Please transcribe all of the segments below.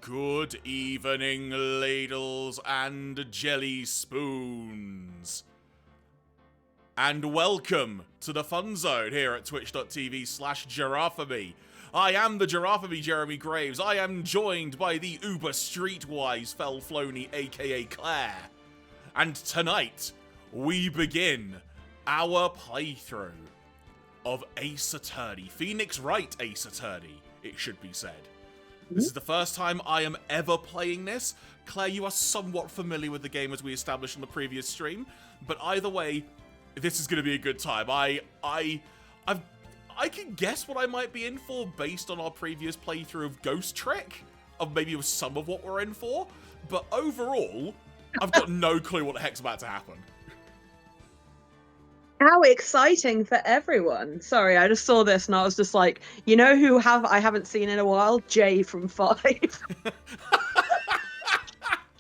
Good evening, ladles and jelly spoons. And welcome to the fun zone here at twitch.tv/Jeraffemy. I am the Jeraffemy Jeremy Graves. I am joined by the uber streetwise Felflowne, aka Claire. And tonight, we begin our playthrough of Ace Attorney. Pheonix Wright Ace Attorney, it should be said. This is the first time I am ever playing this. Claire, you are somewhat familiar with the game as we established on the previous stream, but either way, this is going to be a good time. I can guess what I might be in for based on our previous playthrough of Ghost Trick, of maybe some of what we're in for, but overall, I've got no clue what the heck's about to happen. How exciting for everyone. Sorry, I just saw this and I was just like, you know who I haven't seen in a while? Jay from 5.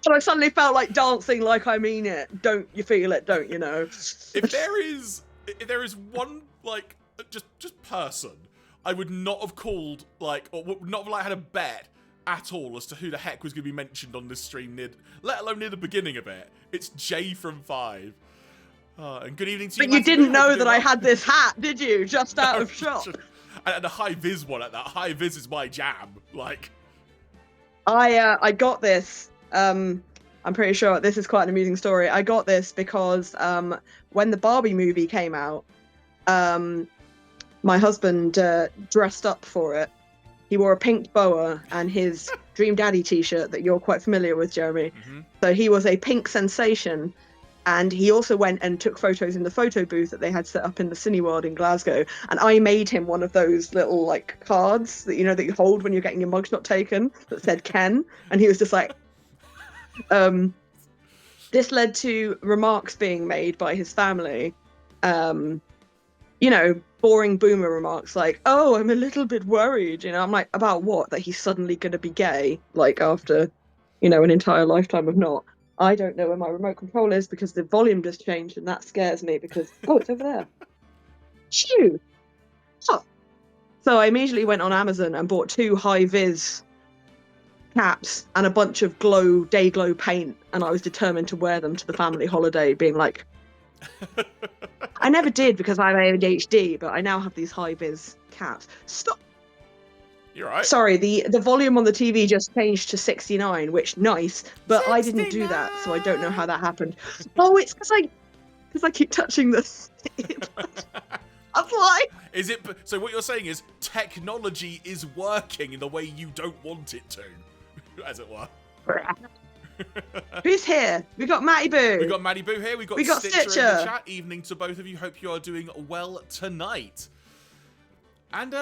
And I suddenly felt like dancing like I mean it. Don't you feel it, don't you know? If there is one, like, just person I would not have called, like, or would not have, like, had a bet at all as to who the heck was going to be mentioned on this stream, let alone near the beginning of it, it's Jay from 5. And good evening to you. But you didn't know that I had this hat, did you? Just out of shock. And the high vis one at that. High vis is my jam. Like, I got this. I'm pretty sure this is quite an amusing story. I got this because when the Barbie movie came out, my husband dressed up for it. He wore a pink boa and his Dream Daddy t-shirt that you're quite familiar with, Jeremy. Mm-hmm. So he was a pink sensation. And he also went and took photos in the photo booth that they had set up in the Cineworld in Glasgow. And I made him one of those little, like, cards that, you know, that you hold when you're getting your mugshot taken that said Ken. And he was just like, this led to remarks being made by his family. You know, boring boomer remarks like, oh, I'm a little bit worried. You know, I'm like, about what? That he's suddenly going to be gay, like, after, you know, an entire lifetime of not. I don't know where my remote control is because the volume just changed and that scares me because, oh, it's over there. Shoo! Oh. So I immediately went on Amazon and bought 2 high-vis caps and a bunch of day glow paint, and I was determined to wear them to the family holiday, being like, I never did because I have ADHD, but I now have these high-vis caps. Stop! You're right. Sorry, the volume on the TV just changed to 69, which nice, but 69. I didn't do that, so I don't know how that happened. Oh, it's because I keep touching this. That's why. Is it? So what you're saying is technology is working in the way you don't want it to, as it were. Who's here? We got Matty Boo. We got Matty Boo here. We got Stitcher in the chat. Evening to both of you. Hope you are doing well tonight. And,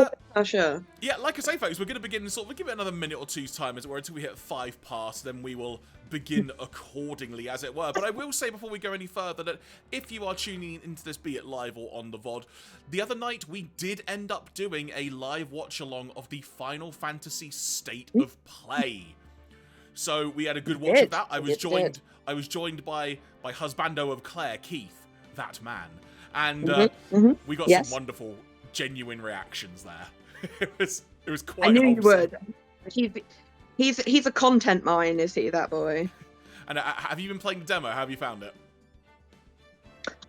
sure. Yeah, like I say, folks, we're going to begin we'll give it another minute or two's time, as it were, until we hit 5 past, then we will begin accordingly, as it were. But I will say, before we go any further, that if you are tuning into this, be it live or on the VOD, the other night we did end up doing a live watch-along of the Final Fantasy State of Play. So we had a good watch of that. I was joined by my husbando of Claire, Keith, that man. And we got some wonderful, genuine reactions there. it was quite. I knew wholesome. You would. He's a content mine, is he? That boy. And have you been playing the demo? How have you found it?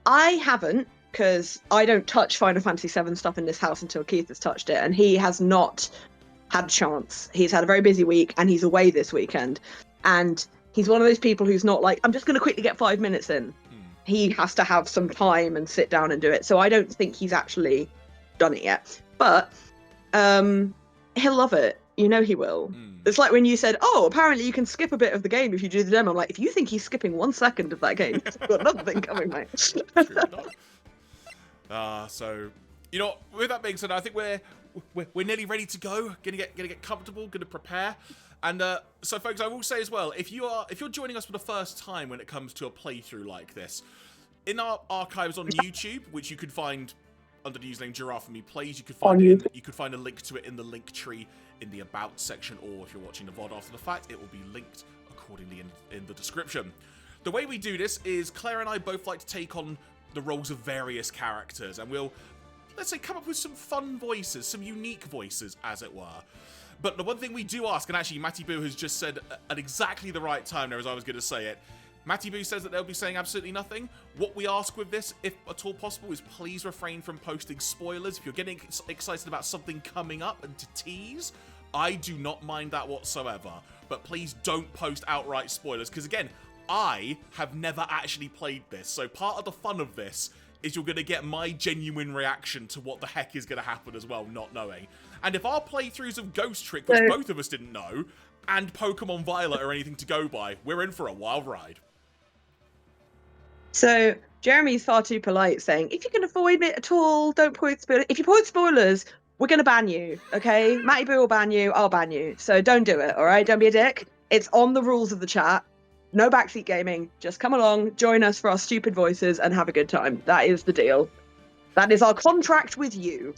I haven't, because I don't touch Final Fantasy VII stuff in this house until Keith has touched it, and he has not had a chance. He's had a very busy week, and he's away this weekend. And he's one of those people who's not like, I'm just going to quickly get 5 minutes in. He has to have some time and sit down and do it. So I don't think he's actually done it yet, but he'll love it. You know he will. It's like when you said, oh, apparently you can skip a bit of the game if you do the demo. I'm like, if you think he's skipping 1 second of that game, he's got another thing coming, mate. So, you know, with that being said, I think we're nearly ready to go. Gonna get comfortable, gonna prepare. And so, folks, I will say as well, if you're joining us for the first time when it comes to a playthrough like this, in our archives on YouTube, which you could find under the username Jeraffemy Plays, you could find a link to it in the link tree in the About section, or if you're watching the VOD after the fact, it will be linked accordingly in the description. The way we do this is Claire and I both like to take on the roles of various characters, and we'll, let's say, come up with some fun voices, some unique voices, as it were. But the one thing we do ask, and actually Matty Boo has just said at exactly the right time there as I was going to say it, Matty Boo says that they'll be saying absolutely nothing. What we ask with this, if at all possible, is please refrain from posting spoilers. If you're getting excited about something coming up and to tease, I do not mind that whatsoever. But please don't post outright spoilers, because again, I have never actually played this. So part of the fun of this is you're going to get my genuine reaction to what the heck is going to happen as well, not knowing. And if our playthroughs of Ghost Trick, which both of us didn't know, and Pokemon Violet are anything to go by, we're in for a wild ride. So Jeremy's far too polite, saying, if you can avoid it at all, don't point spoilers. If you point spoilers, we're going to ban you, okay? Matty Boo will ban you, I'll ban you. So don't do it, all right? Don't be a dick. It's on the rules of the chat. No backseat gaming. Just come along, join us for our stupid voices, and have a good time. That is the deal. That is our contract with you.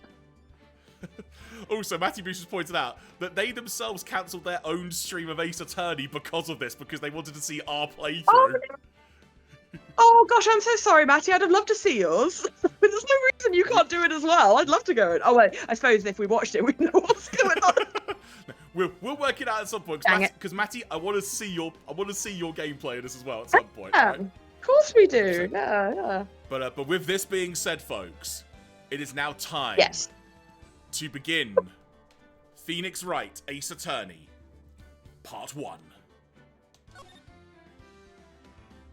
Also, Matty Bruce has pointed out that they themselves cancelled their own stream of Ace Attorney because of this, because they wanted to see our playthrough. Oh gosh, I'm so sorry, Matty. I'd have loved to see yours. But there's no reason you can't do it as well. I'd love to go. Oh wait, I suppose if we watched it, we'd know what's going on. We'll work it out at some point. Because Matty, I want to see your gameplay in this as well at some point. Yeah, right? of course we do. Yeah. But with this being said, folks, it is now time. Yes. To begin Pheonix Wright, Ace Attorney, Part 1.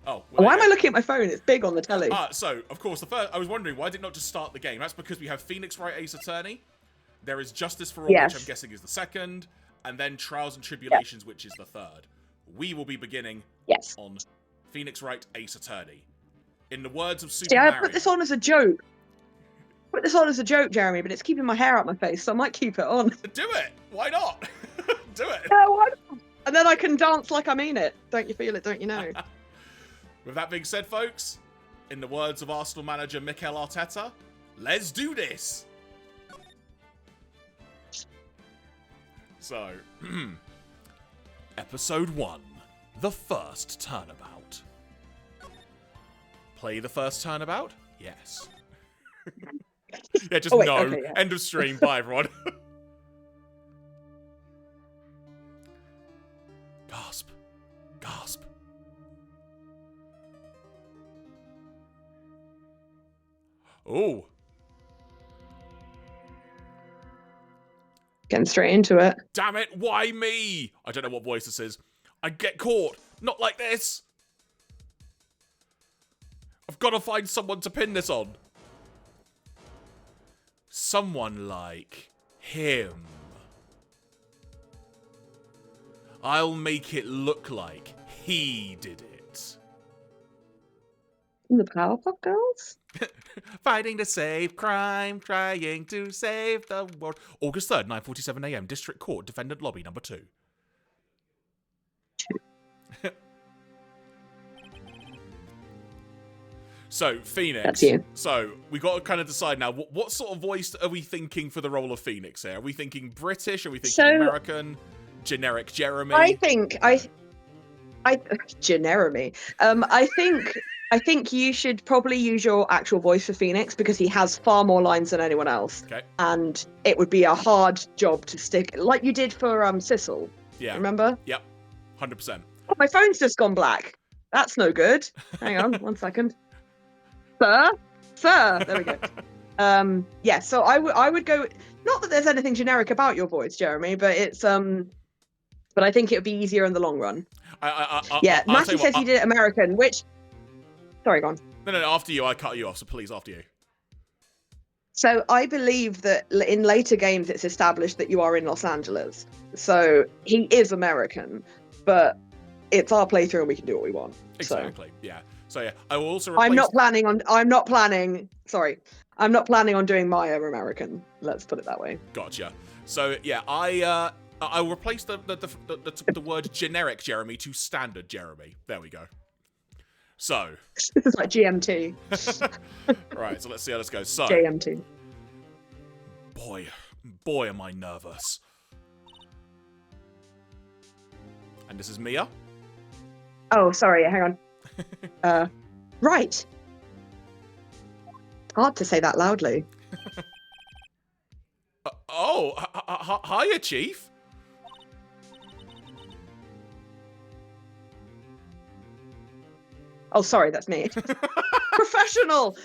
Oh, well, why am I looking at my phone? It's big on the telly. So, of course, I was wondering, why did it not just start the game? That's because we have Pheonix Wright, Ace Attorney. There is Justice for All, which I'm guessing is the second. And then Trials and Tribulations, which is the third. We will be beginning on Pheonix Wright, Ace Attorney. In the words of Super Mario... I put this on as a joke. Jeremy, but it's keeping my hair out my face, so I might keep it on. Do it! Why not? Do it! Yeah, why not? And then I can dance like I mean it. Don't you feel it? Don't you know? With that being said, folks, in the words of Arsenal manager Mikel Arteta, let's do this! So, Episode 1, The First Turnabout. Play the first turnabout? Yes. Yeah, just no. Okay, yeah. End of stream. Bye, everyone. Gasp. Gasp. Oh. Getting straight into it. Damn it, why me? I don't know what voice this is. I'd get caught. Not like this. I've got to find someone to pin this on. Someone like him. I'll make it look like he did it. The Powerpuff Girls? Fighting to save crime, trying to save the world. August 3rd, 9:47 AM, District Court, Defendant Lobby, number 2. So, Pheonix. That's you. So, we got to kind of decide now, what sort of voice are we thinking for the role of Pheonix here? Are we thinking British? Are we thinking American? Generic Jeremy? I think Jeraffemy. I think you should probably use your actual voice for Pheonix because he has far more lines than anyone else. Okay. And it would be a hard job to stick, like you did for Sissel. Yeah. Remember? Yep. 100%. Oh, my phone's just gone black. That's no good. Hang on, 1 second. Sir. There we go. Yeah. So I would go. Not that there's anything generic about your voice, Jeremy, but it's But I think it would be easier in the long run. Matty says he did it American, which. Sorry, go on. No, after you. I cut you off, so please, after you. So I believe that in later games it's established that you are in Los Angeles. So he is American, but it's our playthrough and we can do what we want. Exactly, yeah. So yeah, I will also replace... I'm not planning on doing Maya American. Let's put it that way. Gotcha. So yeah, I will replace the word generic Jeremy to standard Jeremy. There we go. So this is like GMT. Right, so let's see how this goes. So GMT. Boy, am I nervous. And this is Mia. Oh, sorry. Hang on. Right. Hard to say that loudly. Hiya, Chief. Oh, sorry, that's me. Professional.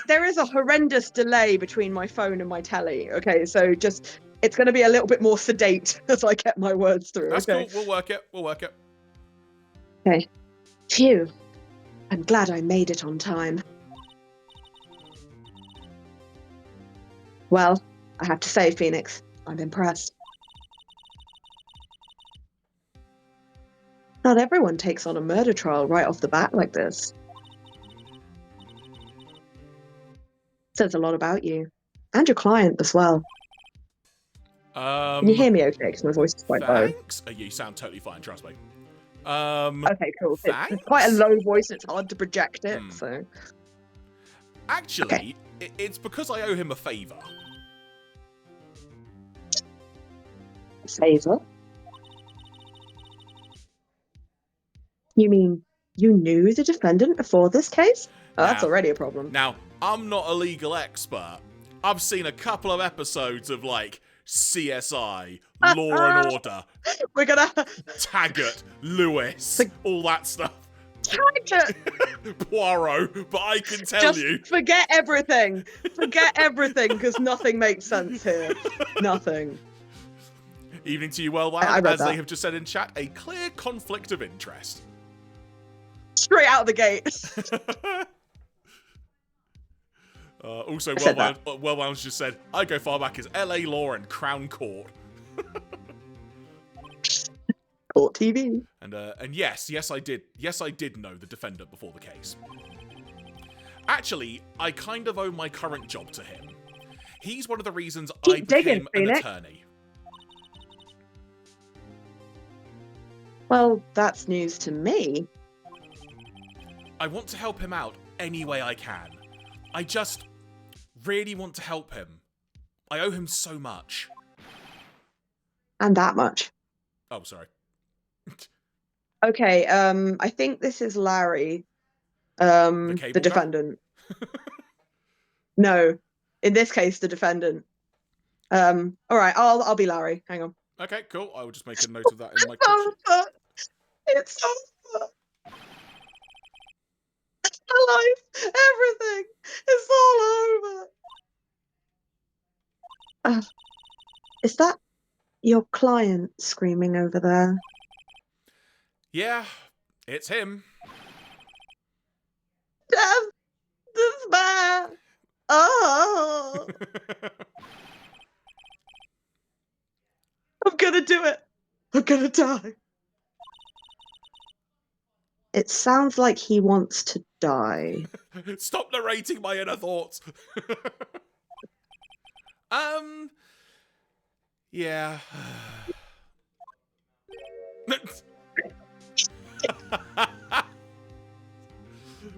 There is a horrendous delay between my phone and my telly. Okay, so just it's going to be a little bit more sedate as I get my words through. That's okay? cool. We'll work it. We'll work it. Okay. Phew. I'm glad I made it on time. Well, I have to say, Pheonix, I'm impressed. Not everyone takes on a murder trial right off the bat like this. Says a lot about you. And your client as well. Can you hear me okay? Because my voice is quite low. Thanks. You sound totally fine, trust me. Okay, cool. Thanks? It's quite a low voice, it's hard to project it, so... Actually, it's because I owe him a favour. Favour? You mean you knew the defendant before this case? Oh, that's already a problem. Now, I'm not a legal expert. I've seen a couple of episodes of, like, CSI, Law and Order, We're gonna... Taggart, Lewis, all that stuff. Taggart! Poirot, but I can tell you. Just forget everything. Forget everything, because nothing makes sense here. Nothing. Evening to you, well, as they have just said in chat, a clear conflict of interest. Straight out of the gate. Also, Wellbounds just said, I go far back as LA Law and Crown Court. Court TV. And yes, I did know the defendant before the case. Actually, I kind of owe my current job to him. He's one of the reasons I became an attorney. Well, that's news to me. I want to help him out any way I can. I just really want to help him. I owe him so much. And that much. Oh, sorry. Okay, I think this is Larry, the defendant. No, in this case, the defendant. All right, I'll be Larry. Hang on. Okay, cool. I will just make a note of that in my crib. It's over. My life, everything, it's all over. Is that your client screaming over there? Yeah, it's him. Death, despair. Oh. I'm gonna do it. I'm gonna die. It sounds like he wants to die. Stop narrating my inner thoughts. Yeah.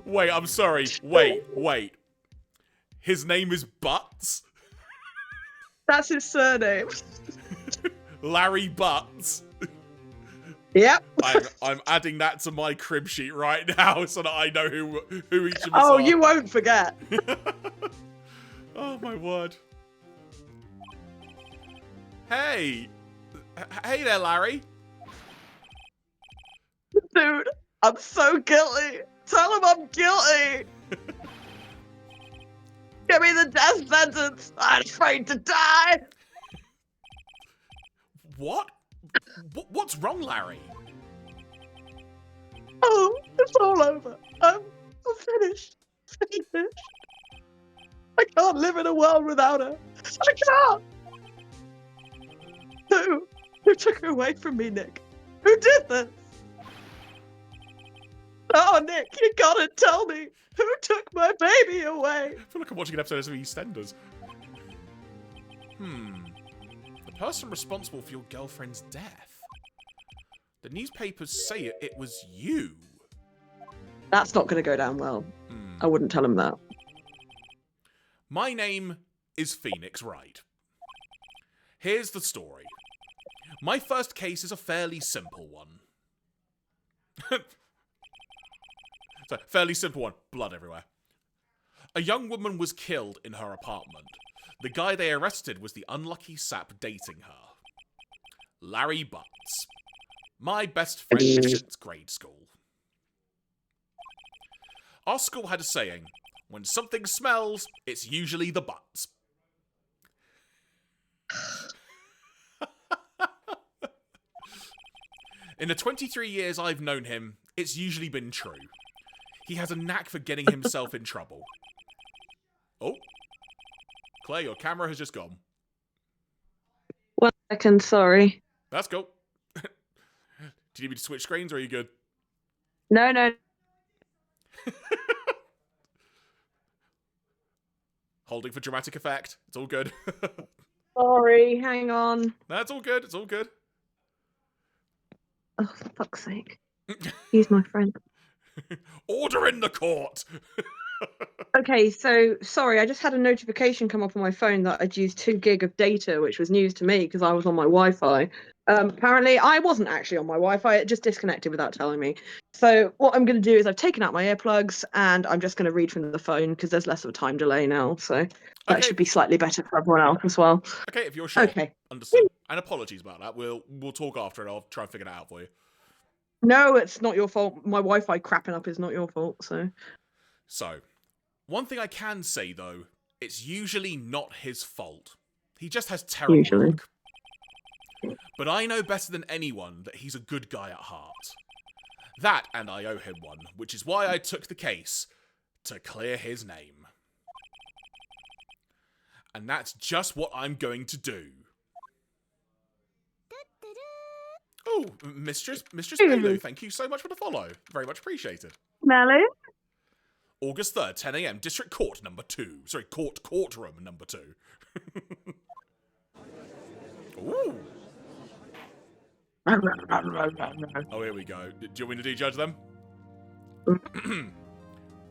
Wait, I'm sorry. Wait. His name is Butts? That's his surname. Larry Butts. Yep. I'm adding that to my crib sheet right now so that I know who each of us are. Oh, you won't forget. Oh, my word. Hey there, Larry. Dude, I'm so guilty. Tell him I'm guilty. Give me the death sentence. I'm afraid to die. What? What's wrong, Larry? Oh, it's all over. I'm finished. Finished. I can't live in a world without her. I can't. Who took her away from me, Nick? Who did this? Oh, Nick, you gotta tell me. Who took my baby away? I feel like I'm watching an episode of EastEnders. The person responsible for your girlfriend's death. The newspapers say it was you. That's not gonna go down well. I wouldn't tell him that. My name is Pheonix Wright. Here's the story. My first case is a fairly simple one. So, fairly simple one. Blood everywhere. A young woman was killed in her apartment. The guy they arrested was the unlucky sap dating her. Larry Butts. My best friend since grade school. Our school had a saying, when something smells, it's usually the butts. In the 23 years I've known him, it's usually been true. He has a knack for getting himself in trouble. Oh. Claire, your camera has just gone. 1 second, sorry. That's cool. Do you need me to switch screens or are you good? No. Holding for dramatic effect. It's all good. Sorry, hang on. That's all good. It's all good. Oh, for fuck's sake. He's my friend. Order in the court! Okay, so sorry, I just had a notification come up on my phone that I'd used 2 gig of data, which was news to me because I was on my Wi-Fi. Apparently, I wasn't actually on my Wi-Fi, it just disconnected without telling me. So what I'm going to do is I've taken out my earplugs and I'm just going to read from the phone because there's less of a time delay now. So that should be slightly better for everyone else as well. Okay, if you're sure. Okay. Understood. And apologies about that. We'll talk after and I'll try and figure that out for you. No, it's not your fault. My Wi-Fi crapping up is not your fault, so... So, one thing I can say, though, it's usually not his fault. He just has terrible luck. But I know better than anyone that he's a good guy at heart. That, and I owe him one, which is why I took the case to clear his name. And that's just what I'm going to do. Oh, Mistress Melu, thank you so much for the follow. Very much appreciated. Melly? August 3rd, 10 AM, District Court number 2. Sorry, courtroom number 2. Ooh. Oh, here we go. Do you want me to judge them?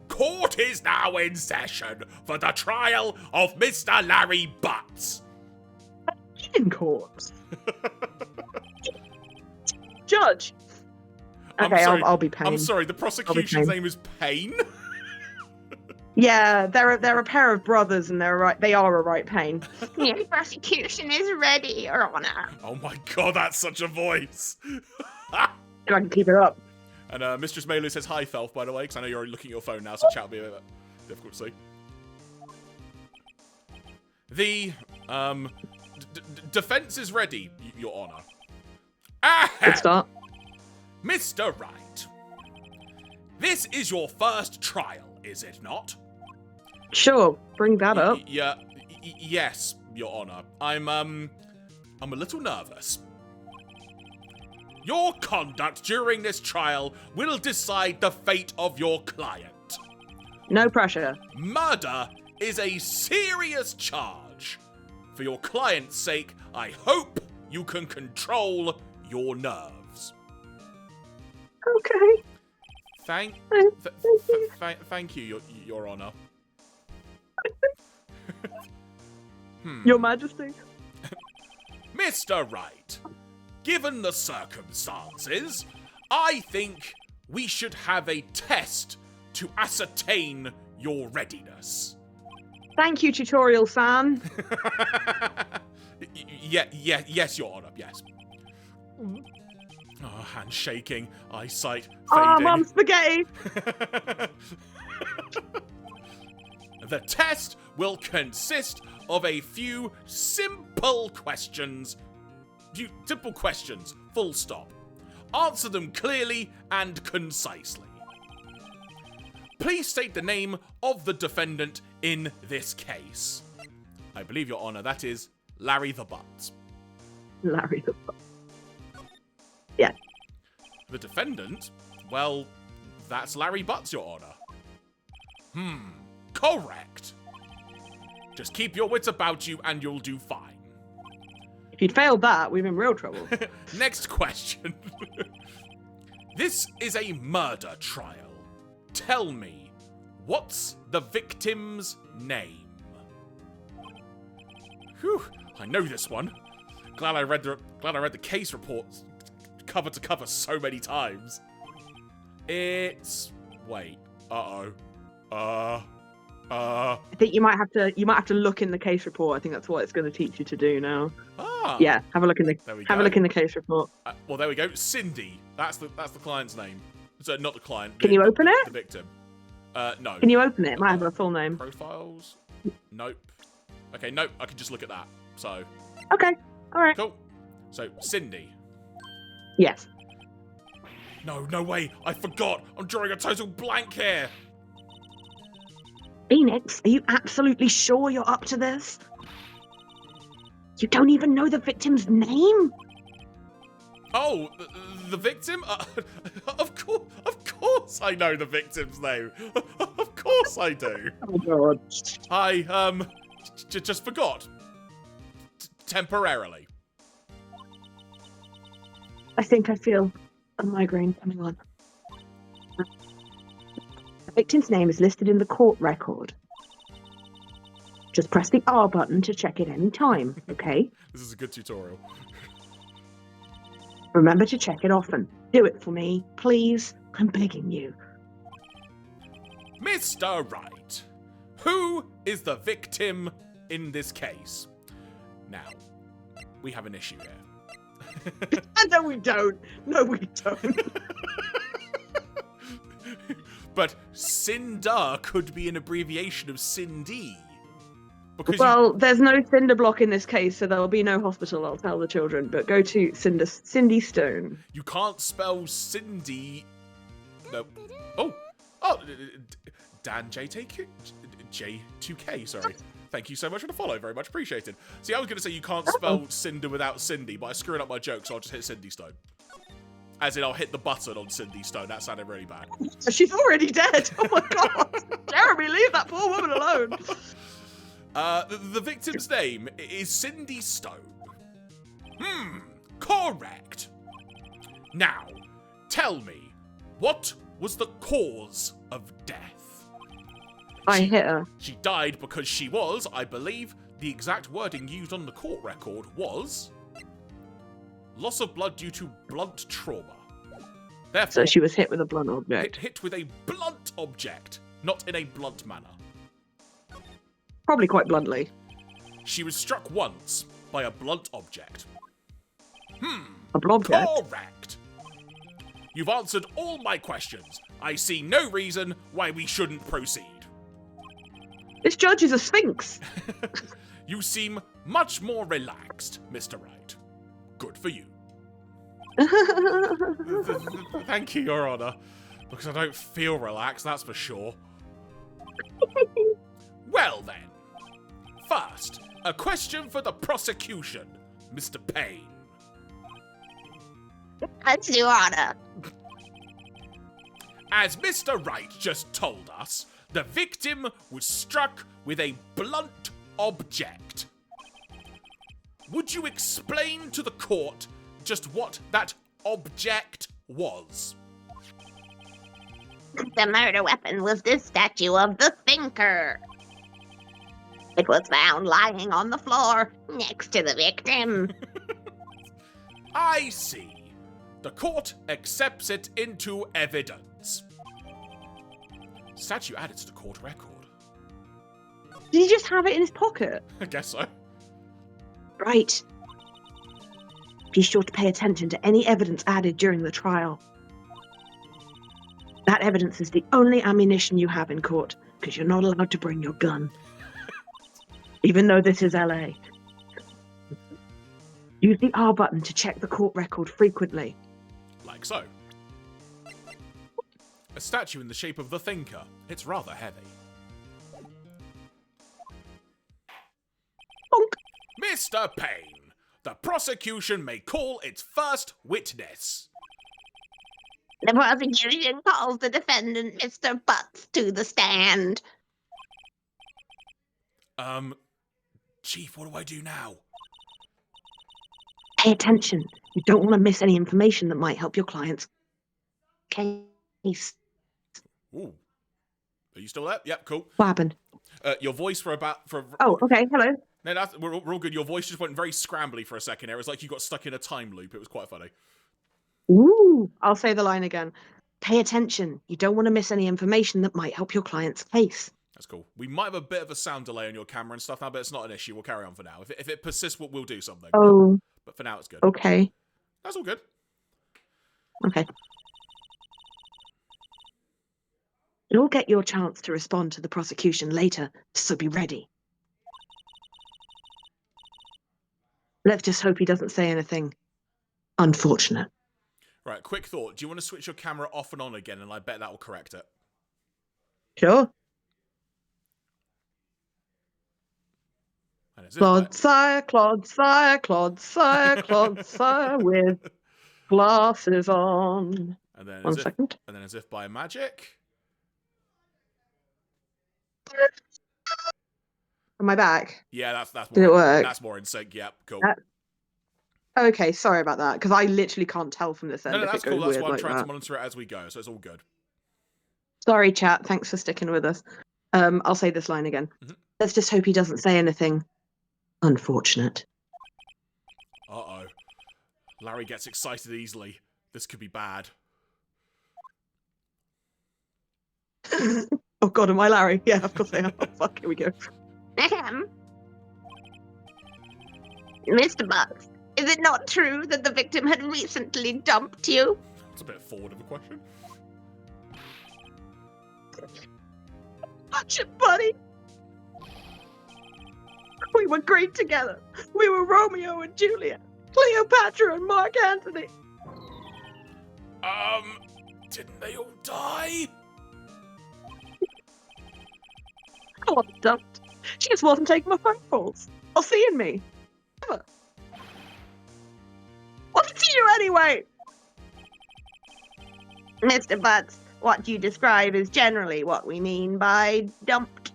Court is now in session for the trial of Mr. Larry Butts. In court. Judge. Okay, I'll be Payne. I'm sorry, the prosecution's name is Payne? Yeah, they're a pair of brothers and they are a right Payne. The prosecution is ready, Your Honor. Oh my god, that's such a voice. I can keep it up. And Mistress Melu says hi, Felf, by the way, because I know you're looking at your phone now, so chat will be a bit difficult to see. The defense is ready, Your Honor. Good start. Mr. Wright, this is your first trial, is it not? Sure, bring that up. Yes, Your Honor. I'm a little nervous. Your conduct during this trial will decide the fate of your client. No pressure. Murder is a serious charge. For your client's sake, I hope you can control your nerves. Okay. Thank you, Your Honor. Your Majesty. Mr. Wright, given the circumstances, I think we should have a test to ascertain your readiness. Thank you, Tutorial-san. Yes, Your Honor, yes. Oh, hand shaking, eyesight fading. Oh, Mum spaghetti! The test will consist of a few simple questions. Simple questions, full stop. Answer them clearly and concisely. Please state the name of the defendant in this case. I believe, Your Honor, that is Larry the Butts. Larry the Butts. Yeah. The defendant? Well, that's Larry Butts, Your Honor. Correct. Just keep your wits about you and you'll do fine. If you'd failed that, we're in real trouble. Next question. This is a murder trial. Tell me, what's the victim's name? Whew, I know this one. Glad I read the case reports cover to cover so many times. It's wait. I think you might have to look in the case report. I think that's what it's going to teach you to do now. Ah. Yeah, have a look in the case report. Well, there we go. Cindy. That's the client's name. So not the client. Can you open it? The victim. No. Can you open it? It might have a full name. Profiles? Nope. Okay, nope. I can just look at that. So. Okay. All right. Cool. So, Cindy. Yes. No way. I forgot. I'm drawing a total blank here. Pheonix, are you absolutely sure you're up to this? You don't even know the victim's name? Oh, the victim? Of course I know the victim's name. Of course I do. Oh, God. I, just forgot. Temporarily. I think I feel a migraine coming on. The victim's name is listed in the court record. Just press the R button to check it any time, okay? This is a good tutorial. Remember to check it often. Do it for me, please. I'm begging you. Mr. Wright, who is the victim in this case? Now, we have an issue here. No, we don't. No, we don't. But Cinder could be an abbreviation of Cindy. Because Well, there's no cinder block in this case, so there will be no hospital, I'll tell the children. But go to Cindy Stone. you can't spell Cindy. No. Oh, Dan J2K, sorry. Thank you so much for the follow, very much appreciated. See, I was going to say you can't spell Cinder without Cindy, but I screwed up my joke, so I'll just hit Cindy Stone. As in, I'll hit the button on Cindy Stone. That sounded really bad. She's already dead. Oh my God. Jeremy, leave that poor woman alone. The victim's name is Cindy Stone. Correct. Now, tell me, what was the cause of death? I hit her. She died because she was, I believe, the exact wording used on the court record was loss of blood due to blunt trauma. Therefore, So she was hit with a blunt object. hit with a blunt object, not in a blunt manner. Probably quite bluntly. She was struck once by a blunt object. A blobcat. Correct. You've answered all my questions. I see no reason why we shouldn't proceed. This judge is a sphinx. You seem much more relaxed, Mr. Wright. Good for you. Thank you, Your Honor. Because I don't feel relaxed, that's for sure. Well then. First, a question for the prosecution, Mr. Payne. That's Your Honor. As Mr. Wright just told us, the victim was struck with a blunt object. Would you explain to the court just what that object was? The murder weapon was this statue of the Thinker. It was found lying on the floor next to the victim. I see. The court accepts it into evidence. Statue added to the court record. Did he just have it in his pocket? I guess so. Right. Be sure to pay attention to any evidence added during the trial. That evidence is the only ammunition you have in court, because you're not allowed to bring your gun. Even though this is LA. Use the R button to check the court record frequently. Like so. A statue in the shape of the Thinker. It's rather heavy. Bonk. Mr. Payne, the prosecution may call its first witness. The prosecution calls the defendant, Mr. Butts, to the stand. Chief, what do I do now? Pay attention. You don't want to miss any information that might help your client's case. Ooh. Are you still there? Yep, cool. What happened? Your voice for Oh, okay. Hello. No, we're all good. Your voice just went very scrambly for a second. It was like you got stuck in a time loop. It was quite funny. Ooh. I'll say the line again. Pay attention. You don't want to miss any information that might help your client's case. That's cool. We might have a bit of a sound delay on your camera and stuff now, but it's not an issue. We'll carry on for now. If it persists, we'll do something. Oh. But for now, it's good. Okay. That's all good. Okay. You'll get your chance to respond to the prosecution later, so be ready. Let's just hope he doesn't say anything unfortunate. Right, quick thought. Do you want to switch your camera off and on again, and I bet that will correct it? Sure. And Claude Sire, with glasses on. And then 1 second. And then as if by magic. Am I back? Yeah, that's more. Did it work? That's more in sync. Yep, cool. Okay, sorry about that, because I literally can't tell from this end No, if that's it goes cool. That's weird why I'm like trying that. to monitor it as we go, so it's all good. Sorry, chat. Thanks for sticking with us. I'll say this line again. Mhm. Let's just hope he doesn't say anything unfortunate. Uh-oh. Larry gets excited easily. This could be bad. Oh god, am I Larry? Yeah, of course I am. Oh, fuck, here we go. Ahem. Mr. Bucks, is it not true that the victim had recently dumped you? It's a bit forward of a question. Watch it, buddy. We were great together. We were Romeo and Juliet, Cleopatra and Mark Antony. Didn't they all die? I wasn't dumped. She just wasn't taking my phone calls or seeing me. Never. Wasn't see you anyway. Mr. Bucks, what you describe is generally what we mean by dumped.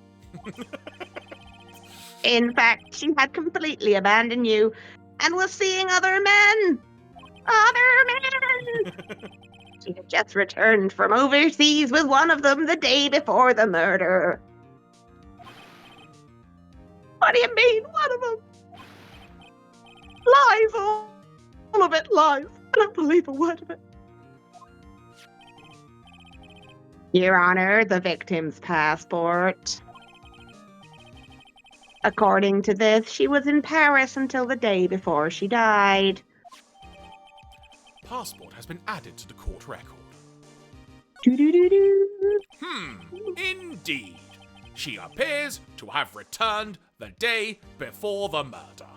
In fact, she had completely abandoned you and was seeing other men. Other men! She had just returned from overseas with one of them the day before the murder. What do you mean, one of them? Lies, all of it lies. I don't believe a word of it. Your Honor, the victim's passport. According to this, she was in Paris until the day before she died. Passport has been added to the court record. Doo-doo-doo-doo. Indeed. She appears to have returned the day before the murder.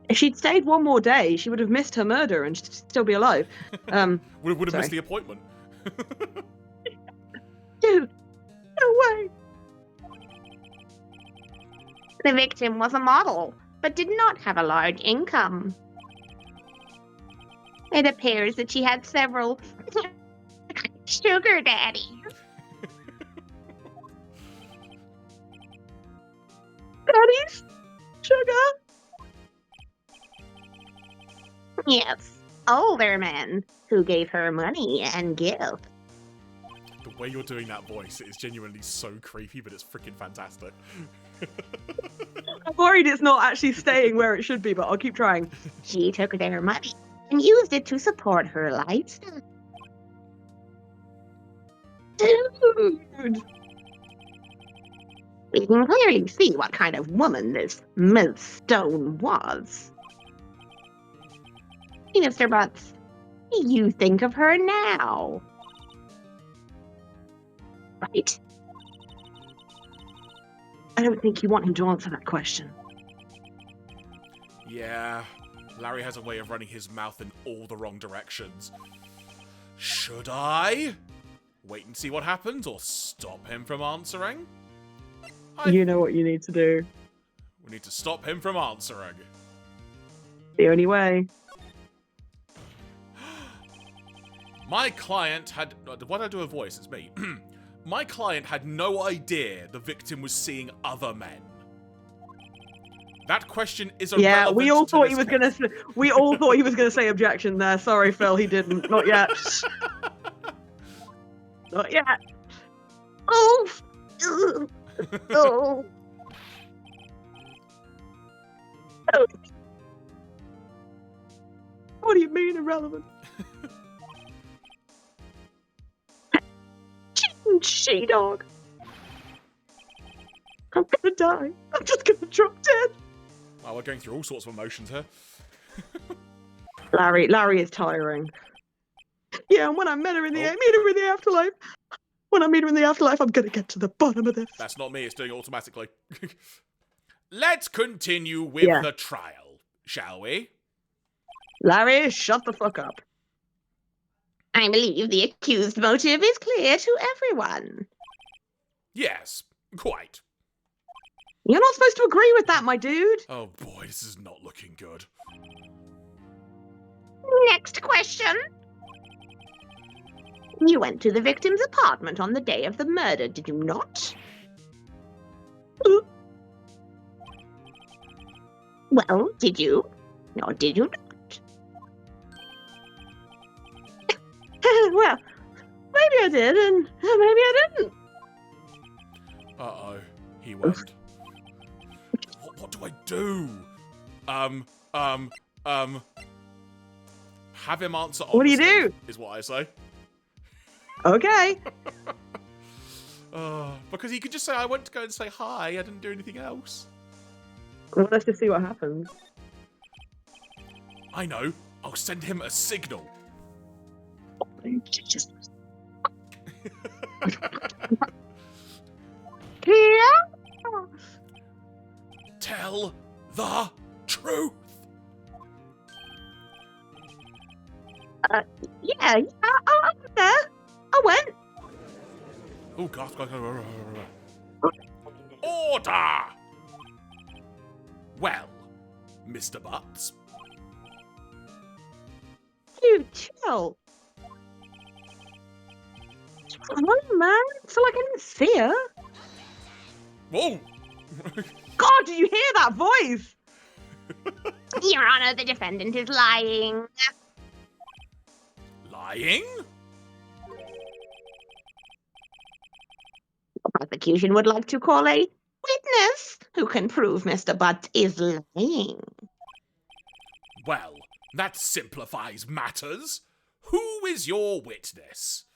If she'd stayed one more day, she would have missed her murder and she'd still be alive. Would have sorry. missed the appointment. Dude, no way. The victim was a model, but did not have a large income. It appears that she had several sugar daddies. Daddies? Sugar? Yes, older men who gave her money and gifts. The way you're doing that voice is genuinely so creepy, but it's freaking fantastic. I'm worried it's not actually staying where it should be, but I'll keep trying. She took their money and used it to support her lifestyle. Dude. We can clearly see what kind of woman this Ms. Stone was. Mr. Butts, what do you think of her now? Right? I don't think you want him to answer that question. Yeah, Larry has a way of running his mouth in all the wrong directions. Should I wait and see what happens, or stop him from answering? You know what you need to do. We need to stop him from answering. The only way. My client had... Why did I do a voice? It's me. My client had no idea the victim was seeing other men. That question is irrelevant. Yeah, we all to thought this he was case. gonna. We all thought he was gonna say objection there. Sorry, Phil, he didn't. Not yet. Not yet. Oh! Ugh. Oh! What do you mean irrelevant? She-dog. I'm gonna die. I'm just gonna drop dead. Wow, we're going through all sorts of emotions here. Larry is tiring. Yeah, and when I met her in the afterlife, When I meet her in the afterlife, I'm gonna get to the bottom of this. That's not me, it's doing it automatically. Let's continue with the trial, shall we? Larry, shut the fuck up. I believe the accused motive is clear to everyone. Yes, quite. You're not supposed to agree with that, my dude. Oh boy, this is not looking good. Next question. You went to the victim's apartment on the day of the murder, did you not? Well, did you? Or did you not? Well, maybe I did, and maybe I didn't. Uh-oh, he went. What do I do? Have him answer honestly, What do you do? is what I say. Okay. Because he could just say, I went to go and say hi, I didn't do anything else. Well, let's just see what happens. I know, I'll send him a signal. Tell the truth. Yeah, I was there. I went. Oh, God. Order! Well, Mr. Butts. Dude, chill. Come on, man. I feel like I didn't see her. Whoa! God, did you hear that voice? Your Honor, the defendant is lying. Lying? The prosecution would like to call a witness who can prove Mr. Butts is lying. Well, that simplifies matters. Who is your witness?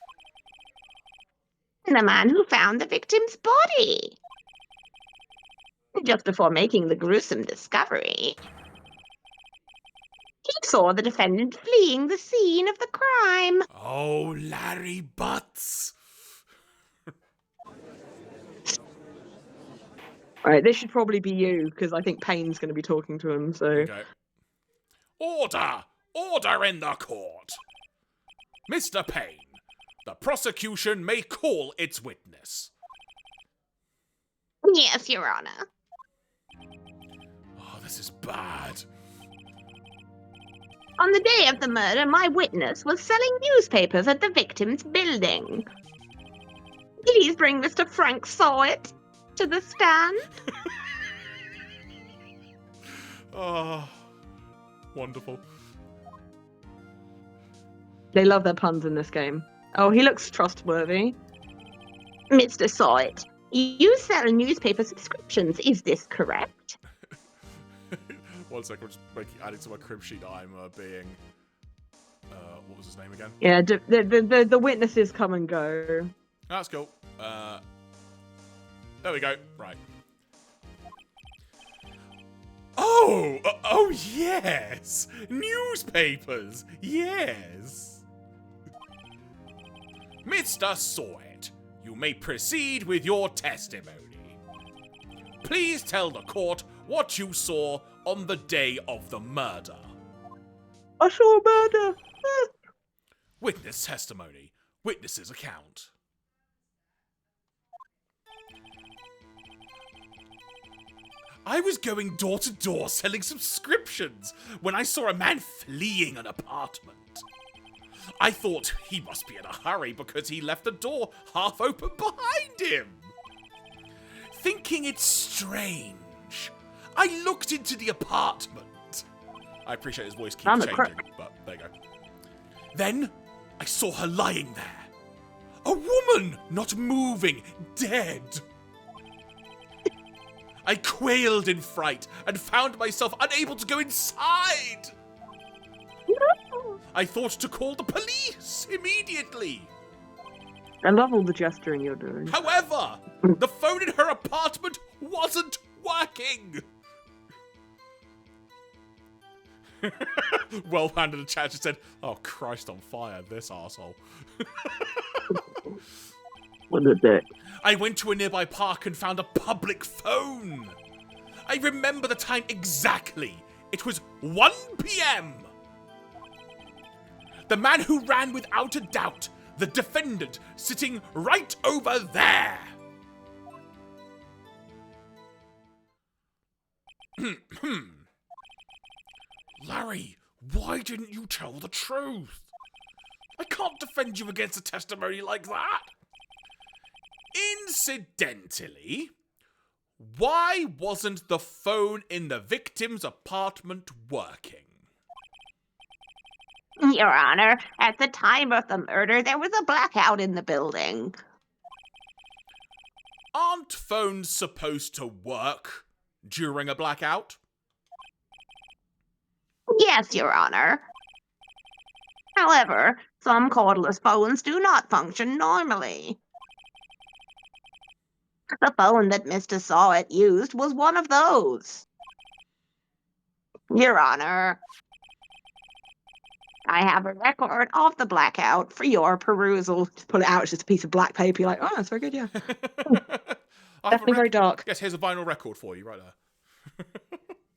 The man who found the victim's body. Just before making the gruesome discovery, he saw the defendant fleeing the scene of the crime. Oh, Larry Butts. Alright, this should probably be you, because I think Payne's going to be talking to him, so... Okay. Order! Order in the court! Mr. Payne, the prosecution may call its witness. Yes, Your Honor. Oh, this is bad. On the day of the murder, my witness was selling newspapers at the victim's building. Please bring Mr. Frank Sawit to the stand. Oh, wonderful. They love their puns in this game. Oh, he looks trustworthy. Mr. Sawit, you sell newspaper subscriptions, is this correct? 1 second, I'm just adding to my crib sheet that I'm being... what was his name again? Yeah, the witnesses come and go. That's cool. There we go. Right. Oh, yes! Newspapers! Yes! Mr. Sawit, you may proceed with your testimony. Please tell the court what you saw on the day of the murder. I saw a murder. Witness testimony. Witness's account. I was going door to door selling subscriptions when I saw a man fleeing an apartment. I thought he must be in a hurry because he left the door half open behind him. Thinking it strange, I looked into the apartment. I appreciate his voice keeps changing, but there you go. Then I saw her lying there. A woman, not moving, dead. I quailed in fright and found myself unable to go inside. I thought to call the police immediately. I love all the gesturing you're doing. However, the phone in her apartment wasn't working. Well-handed in the chat just said, oh, Christ on fire, this arsehole. What is it? I went to a nearby park and found a public phone. I remember the time exactly. It was 1 p.m. The man who ran without a doubt. The defendant sitting right over there. Larry, why didn't you tell the truth? I can't defend you against a testimony like that. Incidentally, why wasn't the phone in the victim's apartment working? Your Honor, at the time of the murder, there was a blackout in the building. Aren't phones supposed to work during a blackout? Yes, Your Honor. However, some cordless phones do not function normally. The phone that Mr. Sawit used was one of those. Your Honor, I have a record of the blackout for your perusal. Just pull it out. It's just a piece of black paper. You're like, oh, that's very good, yeah. I have Definitely very dark. Yes, here's a vinyl record for you right there.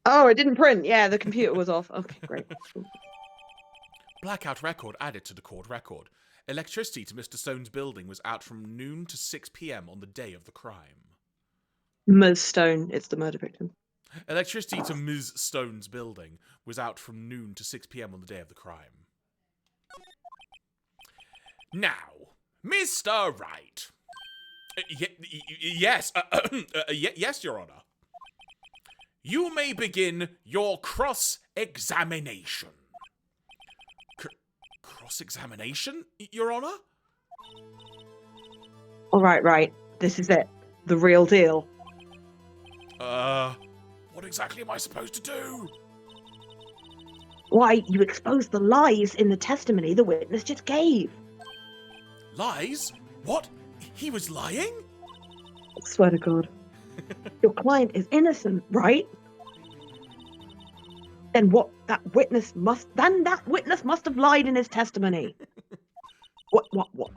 Oh, it didn't print. Yeah, the computer was off. Okay, great. Blackout record added to the court record. Electricity to Mr. Stone's building was out from noon to 6 p.m. on the day of the crime. Ms. Stone, it's the murder victim. Electricity to Ms. Stone's building was out from noon to 6 p.m. on the day of the crime. Now, Mr. Wright. Yes, yes, Your Honor. You may begin your cross-examination. Cross-examination, Your Honor? All right. This is it. The real deal. What exactly am I supposed to do? Why, you exposed the lies in the testimony the witness just gave. Lies? What? He was lying? I swear to God. Your client is innocent, right? Then that witness must have lied in his testimony. What?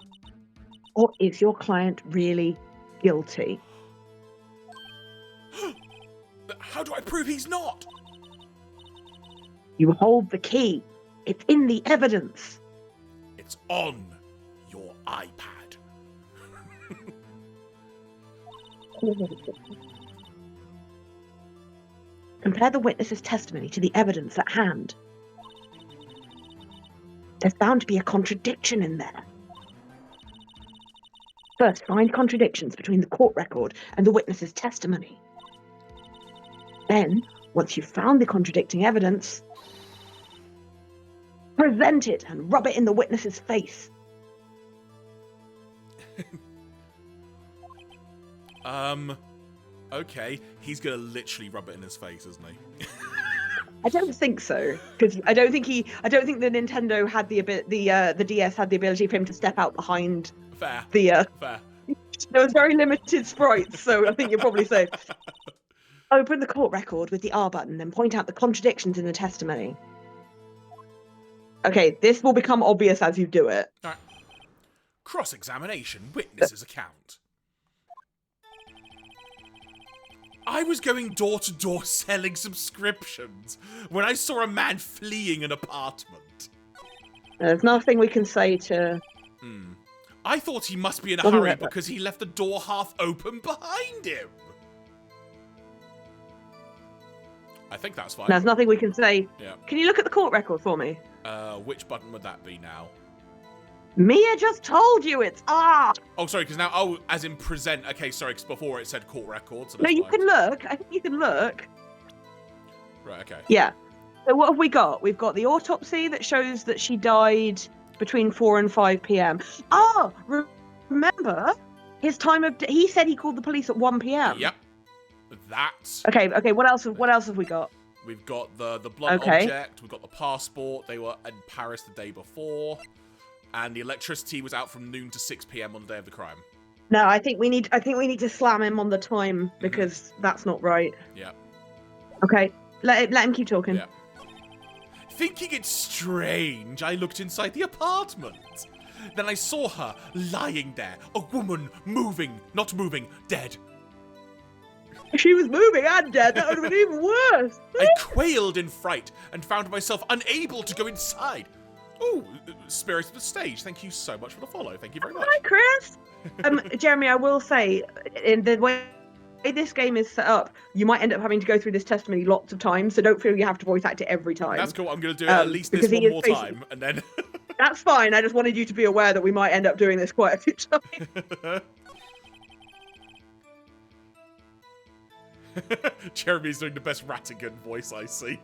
Or is your client really guilty? How do I prove he's not? You hold the key. It's in the evidence. It's on your iPad. Compare the witness's testimony to the evidence at hand. There's bound to be a contradiction in there. First, find contradictions between the court record and the witness's testimony. Then, once you've found the contradicting evidence, present it and rub it in the witness's face. Okay. He's gonna literally rub it in his face, isn't he? I don't think so, because I don't think the Nintendo had the DS had the ability for him to step out behind. Fair. Fair. There was very limited sprites, so I think you're probably safe. Open the court record with the R button and point out the contradictions in the testimony. Okay, this will become obvious as you do it. All right. Cross-examination, witness's account. I was going door to door selling subscriptions when I saw a man fleeing an apartment. There's nothing we can say to... I thought he must be in a hurry because he left the door half open behind him. I think that's fine. There's nothing we can say. Yeah. Can you look at the court record for me? Which button would that be now? Mia just told you it's R. Oh, sorry, because now, as in present. Okay, sorry, because before it said court record. So no, you can look. I think you can look. Right, okay. Yeah. So what have we got? We've got the autopsy that shows that she died between 4 and 5 p.m. Oh, remember his time of... He said he called the police at 1 p.m. Yep. That's... Okay, what else have we got? We've got the blood object, we've got the passport, they were in Paris the day before, and the electricity was out from noon to 6 p.m. on the day of the crime. No, I think we need to slam him on the time because that's not right. Yeah. Okay, let him keep talking. Yeah. Thinking it's strange, I looked inside the apartment. Then I saw her lying there, a woman moving, not moving, dead. She was moving and dead. That would have been even worse. I quailed in fright and found myself unable to go inside. Oh, Spirit of the Stage, thank you so much for the follow. Thank you very much. Hi, Chris. Jeremy, I will say, in the way this game is set up, you might end up having to go through this testimony lots of times, so don't feel you have to voice act it every time. That's cool. I'm going to do it at least this one more time, and then... That's fine. I just wanted you to be aware that we might end up doing this quite a few times. Jeremy's doing the best Ratigan voice I see.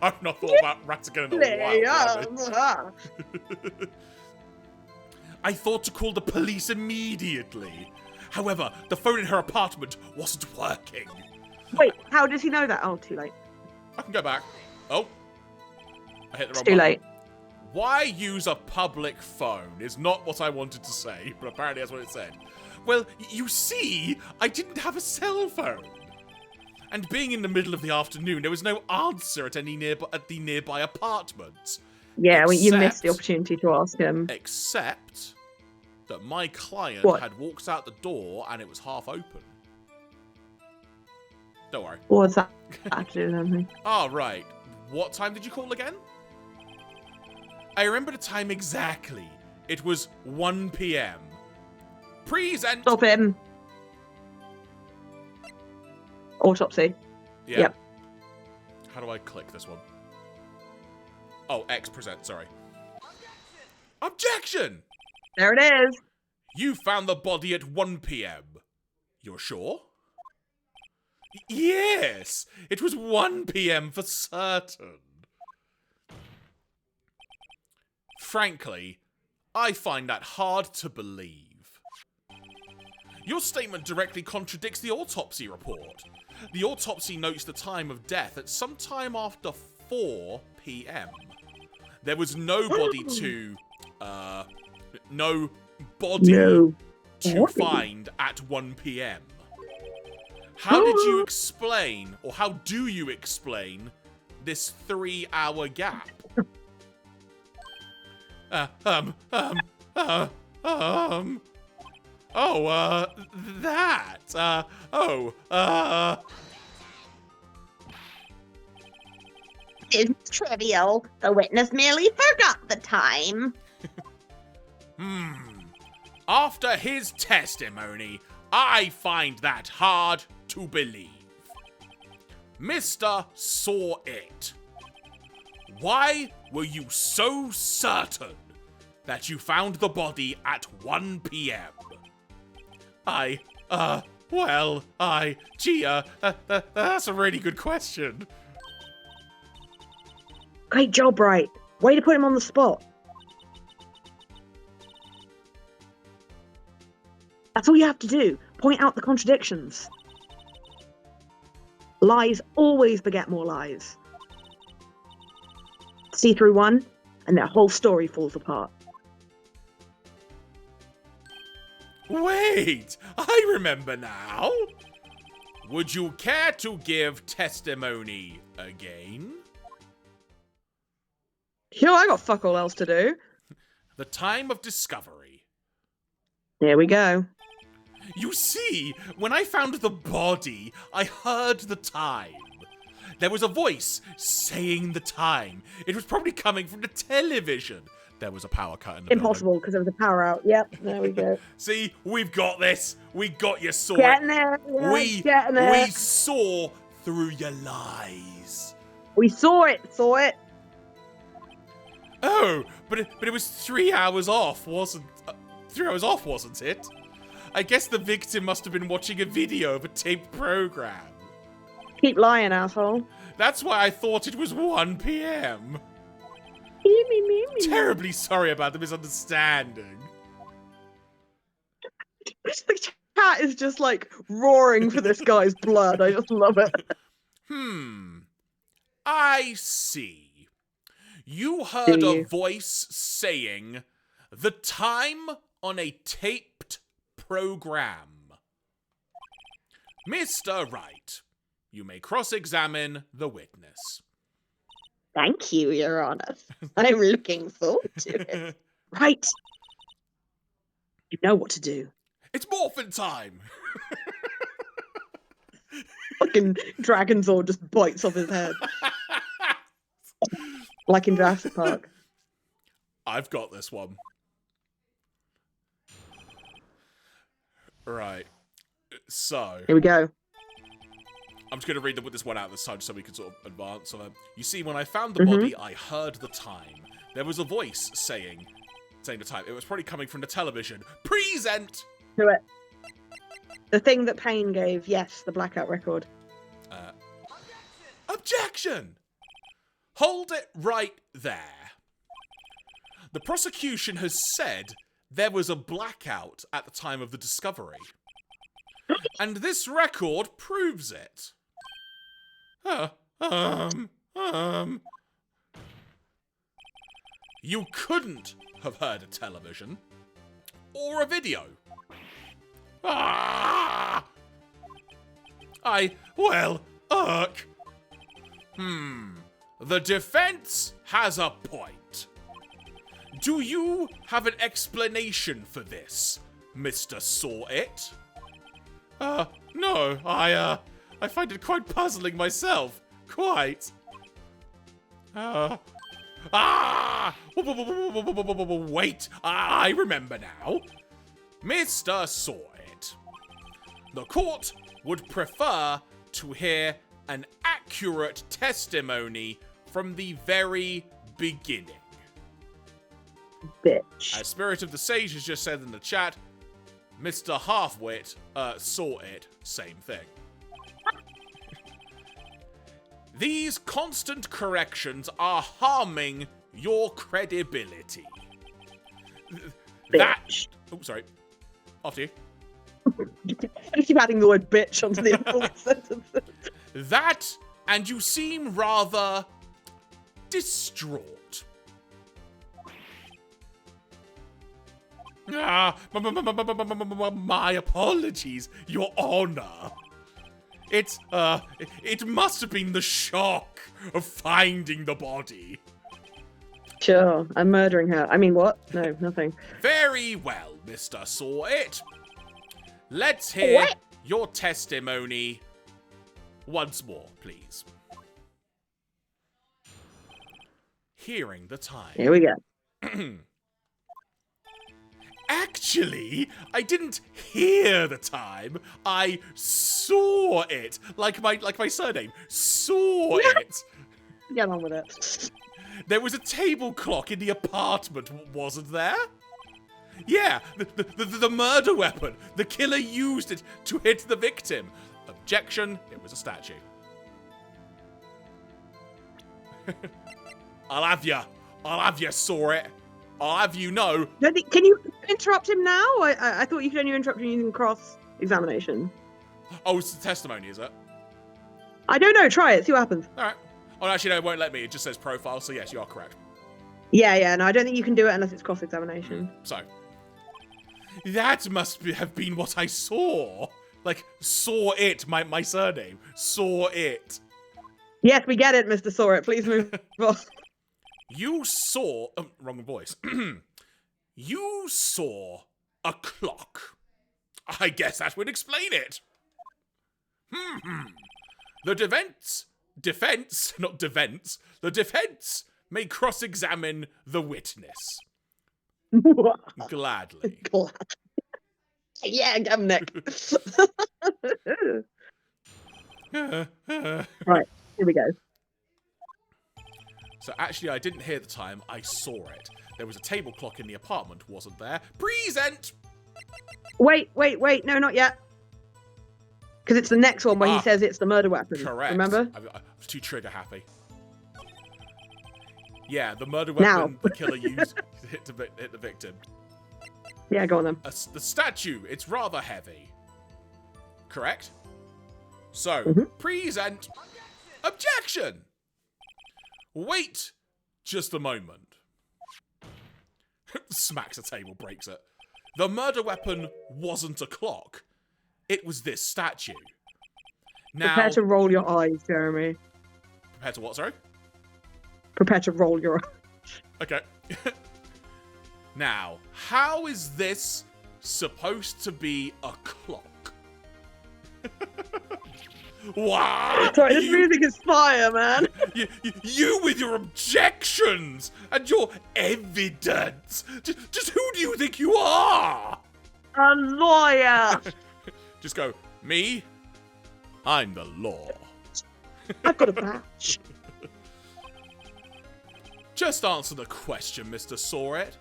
I've not thought about Ratigan in a while. I thought to call the police immediately. However, the phone in her apartment wasn't working. Wait, how does he know that? Oh, too late. I can go back. Oh. I hit the wrong Too button. late. Why use a public phone is not what I wanted to say, but apparently that's what it said. Well, you see, I didn't have a cell phone. And being in the middle of the afternoon, there was no answer at the nearby apartments. Yeah, you missed the opportunity to ask him. Except that my client had walked out the door and it was half open. Don't worry. What's that to do with anything? Oh, right. What time did you call again? I remember the time exactly. It was 1 p.m. Present. Stop him. Autopsy. Yeah. Yep. How do I click this one? Oh, X present, sorry. Objection! There it is. You found the body at 1 p.m. You're sure? Yes! It was 1 p.m. for certain. Frankly, I find that hard to believe. Your statement directly contradicts the autopsy report. The autopsy notes the time of death at some time after 4 p.m. There was no body to find at 1 p.m. How did you explain, or how do you explain, this 3-hour gap? It's trivial. The witness merely forgot the time. After his testimony, I find that hard to believe. Mr. saw it. Why were you so certain that you found the body at 1 p.m.? That's a really good question. Great job, Wright. Way to put him on the spot. That's all you have to do. Point out the contradictions. Lies always beget more lies. See through one, and their whole story falls apart. Wait, I remember now. Would you care to give testimony again? I got fuck all else to do. The time of discovery. Here we go. You see, when I found the body, I heard the time. There was a voice saying the time. It was probably coming from the television. There was a power cut in the Impossible, because there was a power out. Yep, there we go. See, we've got this. We got you sorted. Getting there. Yeah, we saw through your lies. We saw it. Oh, but it was 3 hours off, wasn't 3 hours off, wasn't it? I guess the victim must have been watching a video of a taped program. Keep lying, asshole. That's why I thought it was 1 p.m. Me. Terribly sorry about the misunderstanding. The cat is just like roaring for this guy's blood. I just love it. I see. You heard a voice saying the time on a taped program. Mr. Wright, you may cross-examine the witness. Thank you, Your Honor. I'm looking forward to it. Right. You know what to do. It's morphin' time! Fucking Dragonzord just bites off his head. Like in Jurassic Park. I've got this one. Right. So, Here we go. I'm just going to read this one out this time so we can sort of advance. So, you see, when I found the body, I heard the time. There was a voice saying the time. It was probably coming from the television. Present! Do it. The thing that Payne gave, yes, the blackout record. Objection! Hold it right there. The prosecution has said there was a blackout at the time of the discovery. And this record proves it. You couldn't have heard a television. Or a video. The defense has a point. Do you have an explanation for this, Mr. Saw-It? No, I find it quite puzzling myself. Quite. Wait, I remember now. Mr. Saw-It. The court would prefer to hear an accurate testimony from the very beginning. Bitch. As Spirit of the Sage has just said in the chat, Mr. Halfwit saw it. Same thing. These constant corrections are harming your credibility. Bitch. Oh, sorry. After you. I keep adding the word bitch onto the end of all these sentences. That, and you seem rather distraught. My apologies, Your Honor. It must have been the shock of finding the body. Sure, I'm murdering her. I mean, what? No, nothing. Very well, Mr. Saw-It. Let's hear your testimony once more, please. Hearing the time. Here we go. Actually, I didn't hear the time. I saw it. Like my surname. Saw it. Get on with it. There was a table clock in the apartment, wasn't there? Yeah, the murder weapon. The killer used it to hit the victim. Objection, it was a statue. I'll have you, saw it. I'll have you know. Can you interrupt him now? I thought you could only interrupt him using cross-examination. Oh, it's the testimony, is it? I don't know. Try it. See what happens. All right. Oh, actually, no, it won't let me. It just says profile, so yes, you are correct. Yeah. No, I don't think you can do it unless it's cross-examination. So, that must have been what I saw. Like, saw it, my surname. Saw it. Yes, we get it, Mr. Saw It. Please move on. You saw... wrong voice. You saw a clock. I guess that would explain it. The defense may cross-examine the witness. Gladly. Yeah, I'm next. Right, here we go. So actually, I didn't hear the time. I saw it. There was a table clock in the apartment, wasn't there? Present! Wait. No, not yet. Because it's the next one where he says it's the murder weapon. Correct. Remember? I was too trigger happy. Yeah, the murder weapon the killer used to hit the victim. Yeah, go on then. The statue, it's rather heavy. Correct? So, present. Objection! Wait just a moment. Smacks the table, breaks it. The murder weapon wasn't a clock. It was this statue. Now, Prepare to roll your eyes, Jeremy. Prepare to what, sorry? Prepare to roll your eyes. Okay. Now, how is this supposed to be a clock? Wow! Sorry, this music is fire, man. You with your objections and your evidence. Just who do you think you are? A lawyer. Just go, me? I'm the law. I've got a badge. Just answer the question, Mr. Saw It.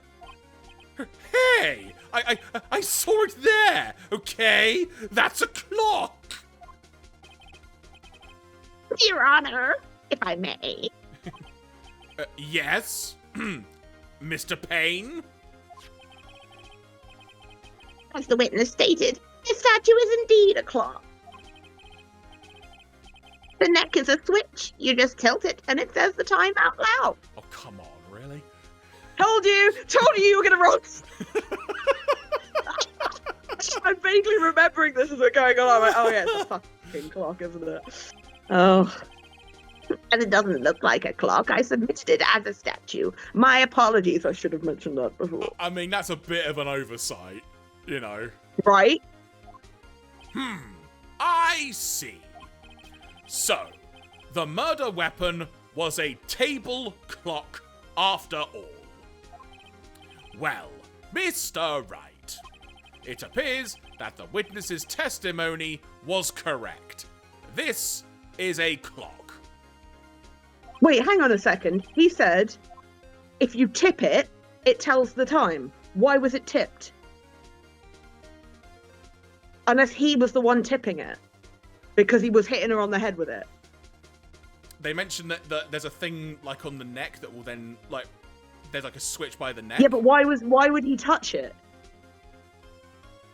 Hey! I saw it there, okay? That's a clock! Your Honor, if I may. Yes? Mr. Payne? As the witness stated, the statue is indeed a clock. The neck is a switch. You just tilt it and it says the time out loud. Oh, come on, really? Told you you were gonna roll. I'm vaguely remembering this as it's going on. I'm like, oh yeah, it's a fucking clock, isn't it? Oh. And it doesn't look like a clock. I submitted it as a statue. My apologies, I should have mentioned that before. I mean, that's a bit of an oversight, you know. Right? I see. So, the murder weapon was a table clock after all. Well, Mr. Wright, it appears that the witness's testimony was correct. This is a clock. Wait, hang on a second. He said, if you tip it, it tells the time. Why was it tipped? Unless he was the one tipping it. Because he was hitting her on the head with it. They mentioned that there's a thing like on the neck that will then like there's like a switch by the neck. Yeah, but why would he touch it?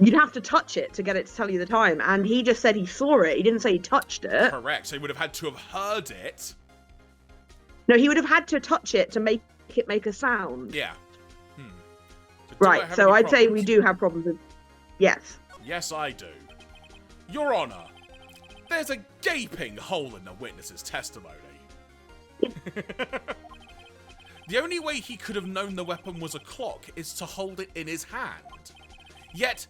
You'd have to touch it to get it to tell you the time, and he just said he saw it. He didn't say he touched it. Correct. So he would have had to have heard it. No, he would have had to touch it to make it make a sound. Yeah. Right. So I'd say we do have problems with. Yes. Yes, I do. Your Honor, there's a gaping hole in the witness's testimony. The only way he could have known the weapon was a clock is to hold it in his hand. Yet,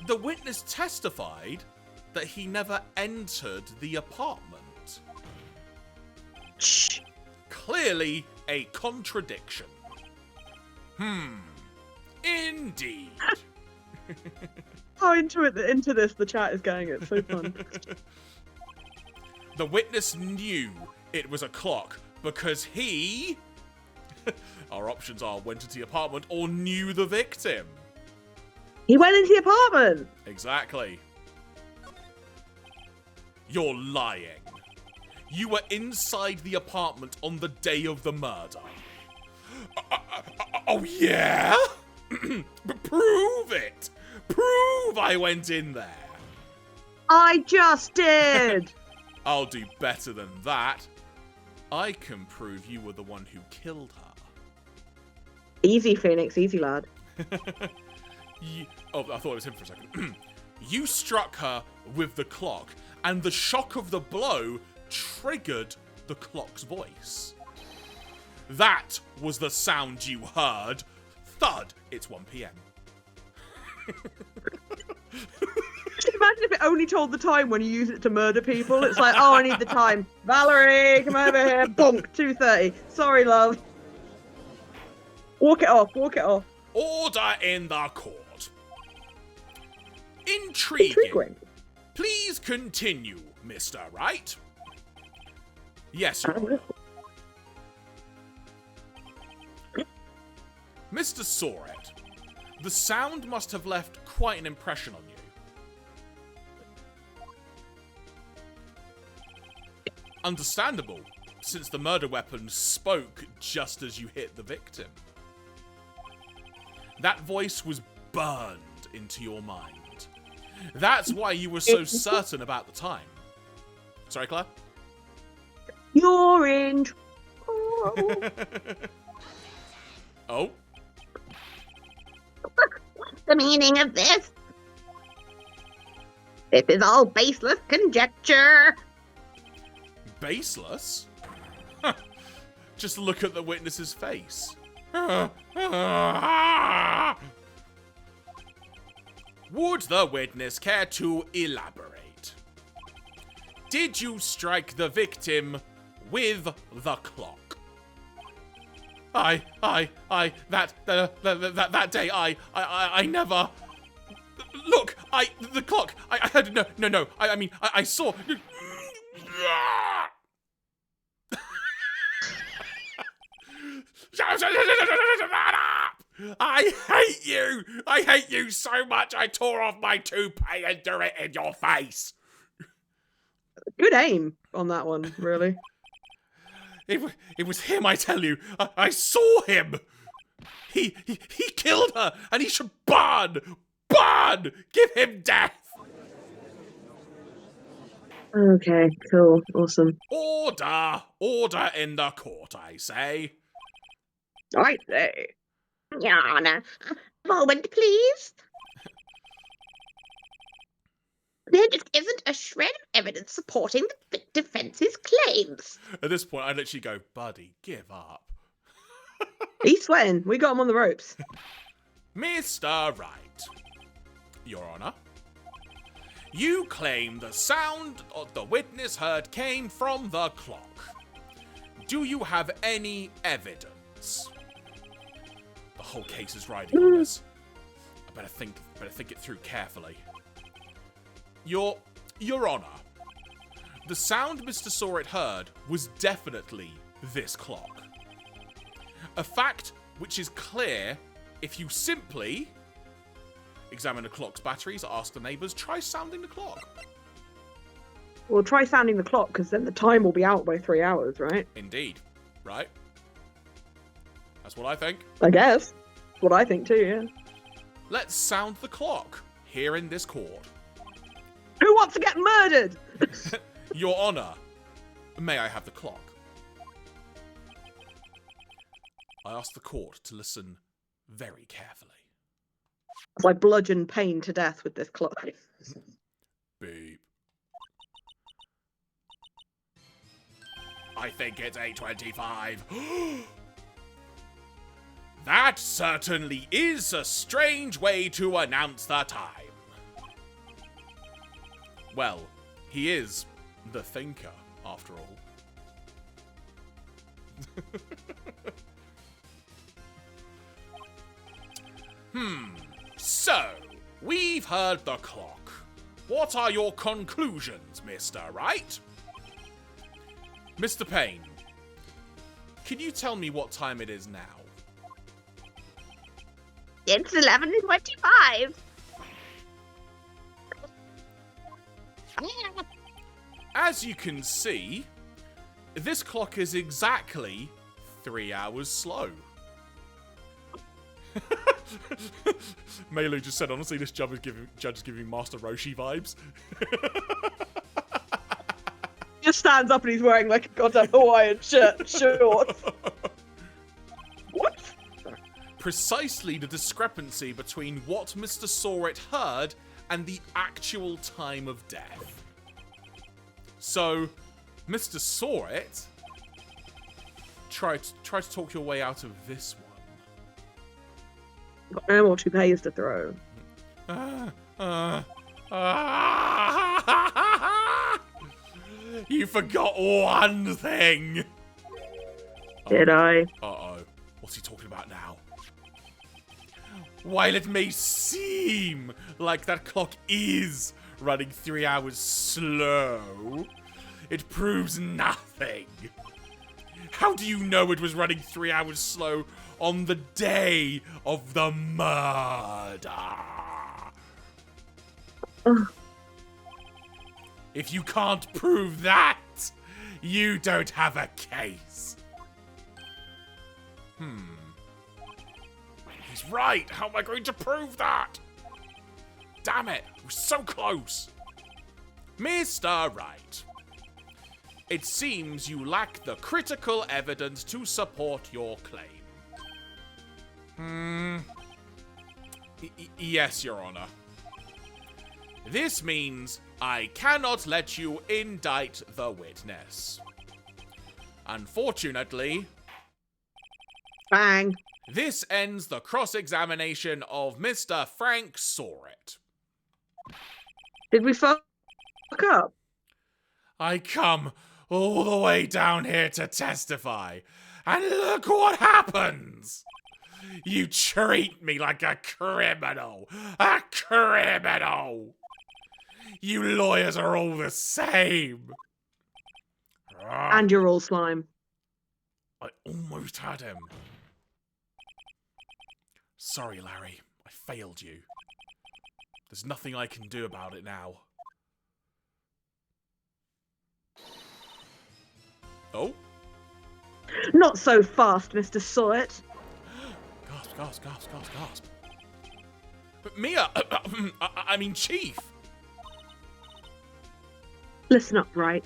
the witness testified that he never entered the apartment. Shh. Clearly a contradiction. Indeed. Oh, into this, the chat is going. It's so fun. The witness knew it was a clock because he... Our options are went into the apartment or knew the victim. He went into the apartment. Exactly. You're lying. You were inside the apartment on the day of the murder. Oh, yeah? Prove it! Prove I went in there! I just did! I'll do better than that. I can prove you were the one who killed her. Easy, Phoenix. Easy, lad. Oh, I thought it was him for a second. You struck her with the clock, and the shock of the blow triggered the clock's voice. That was the sound you heard. Thud! It's 1 p.m. Imagine if it only told the time when you use it to murder people. It's like, oh, I need the time. Valerie, come over here. Bonk, 2:30. Sorry, love. Walk it off. Walk it off. Order in the court. Intriguing. Please continue, Mr. Wright. Yes, Your Honor. Mr. Soret, the sound must have left quite an impression on you. Understandable, since the murder weapon spoke just as you hit the victim. That voice was burned into your mind. That's why you were so certain about the time. Sorry, Claire? You're in. Oh? What's the meaning of this? This is all baseless conjecture. Baseless? Just look at the witness's face. Would the witness care to elaborate? Did you strike the victim with the clock? That day, I never... Look, the clock, I had, no, I mean, I saw... I hate you so much I tore off my toupee and threw it in your face. Good aim on that one, really. It was him, I tell you. I saw him. He killed her, and he should burn. Burn! Give him death. Okay, cool, awesome. Order in the court, I say. I say. Your Honor, a moment, please. There just isn't a shred of evidence supporting the defense's claims. At this point, I literally go, buddy, give up. He's sweating. We got him on the ropes. Mr. Wright, Your Honor, you claim the sound the witness heard came from the clock. Do you have any evidence? The whole case is riding on this. I better think it through carefully. Your Honor, the sound Mr. Sawrit heard was definitely this clock. A fact which is clear if you simply examine the clock's batteries, ask the neighbours, try sounding the clock. Well, try sounding the clock, because then the time will be out by 3 hours, right? Indeed. Right? That's what I think. I guess. What I think too, yeah. Let's sound the clock here in this court. Who wants to get murdered? Your Honor, may I have the clock? I ask the court to listen very carefully. I bludgeon Pain to death with this clock. Beep. I think it's 8:25. That certainly is a strange way to announce the time. Well, he is the thinker, after all. So, we've heard the clock. What are your conclusions, Mr. Wright? Mr. Payne, can you tell me what time it is now? It's 11:25. As you can see, this clock is exactly 3 hours slow. Melu just said, honestly, this judge is giving Master Roshi vibes. Just stands up and he's wearing like a goddamn Hawaiian shorts. What? Precisely the discrepancy between what Mr. Sawrit heard and the actual time of death. So, Mr. Sawrit, try to talk your way out of this one. Got no more toupees to throw. You forgot one thing. Did I? Uh-oh. What's he talking about now? While it may seem like that clock is running 3 hours slow, it proves nothing. How do you know it was running 3 hours slow on the day of the murder? If you can't prove that, you don't have a case. He's right. How am I going to prove that? Damn it. We're so close. Mr. Wright, it seems you lack the critical evidence to support your claim. Yes, Your Honor. This means I cannot let you indict the witness. Unfortunately, Bang. this ends the cross-examination of Mr. Frank Sawrit. Did we fuck up? I come all the way down here to testify, and look what happens! You treat me like a criminal! A criminal! You lawyers are all the same! And you're all slime. I almost had him. Sorry, Larry. I failed you. There's nothing I can do about it now. Oh? Not so fast, Mr. Sawyer. Gasp, gasp, gasp, gasp, gasp. But Mia, I mean Chief. Listen up, Wright.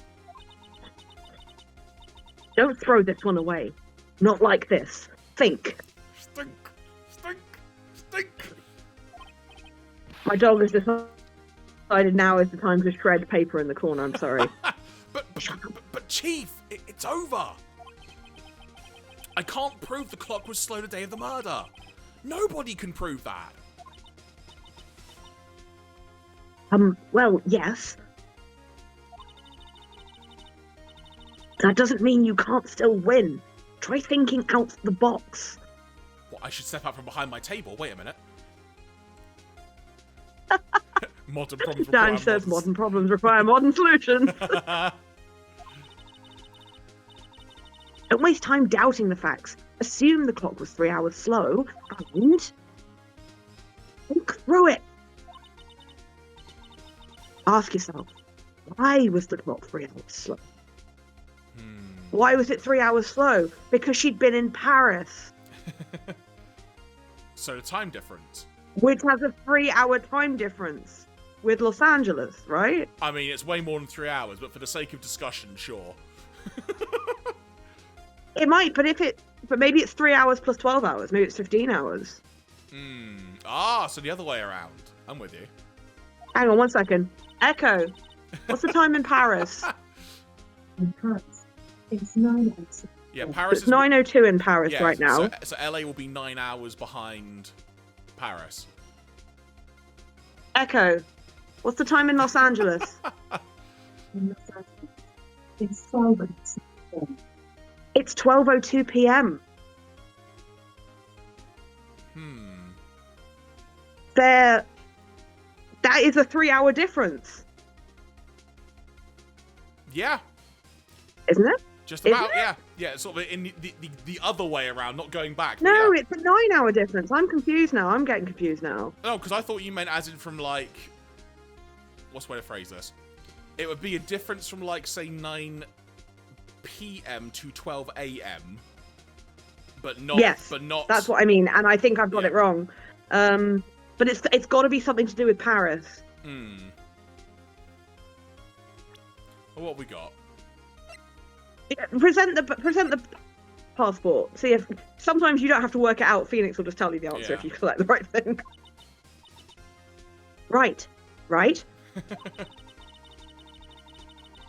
Don't throw this one away. Not like this. Think. Stink, stink, stink. My dog has decided now is the time to shred paper in the corner. I'm sorry. but Chief, it's over. I can't prove the clock was slow the day of the murder. Nobody can prove that. Well, yes. That doesn't mean you can't still win. Try thinking out the box. What, I should step out from behind my table? Wait a minute. Modern problems require Dan says mods. modern problems require modern solutions. Don't waste time doubting the facts. Assume the clock was 3 hours slow and think through it. Ask yourself, why was the clock 3 hours slow? Why was it 3 hours slow? Because she'd been in Paris. So the time difference. Which has a 3-hour time difference with Los Angeles, right? I mean, it's way more than 3 hours, but for the sake of discussion, sure. It might, but maybe it's 3 hours plus 12 hours. Maybe it's 15 hours. So the other way around. I'm with you. Hang on 1 second. Echo, what's the time in Paris? In Paris, it's 9 hours. Yeah, Paris It's is 9:02 in Paris right now. So LA will be 9 hours behind Paris. Echo, what's the time in Los Angeles? In Los Angeles, it's 12 hours. It's 12:02 p.m. That is a 3-hour difference, Yeah, isn't it? just Is about. it? Yeah, yeah. Sort of in the other way around, not going back. No, yeah. it's a 9-hour difference. I'm confused now. I'm getting confused now. No, because I thought you meant as in from like, what's the way to phrase this? It would be a difference from like say 9 p.m. to 12 a.m. But not. Yes, But not. That's what I mean, and I think I've got Yeah. it wrong. But it's got to be something to do with Paris. Well, what we got? Yeah, present the passport. See if sometimes you don't have to work it out. Pheonix will just tell you the answer Yeah. if you select the right thing. Right. Can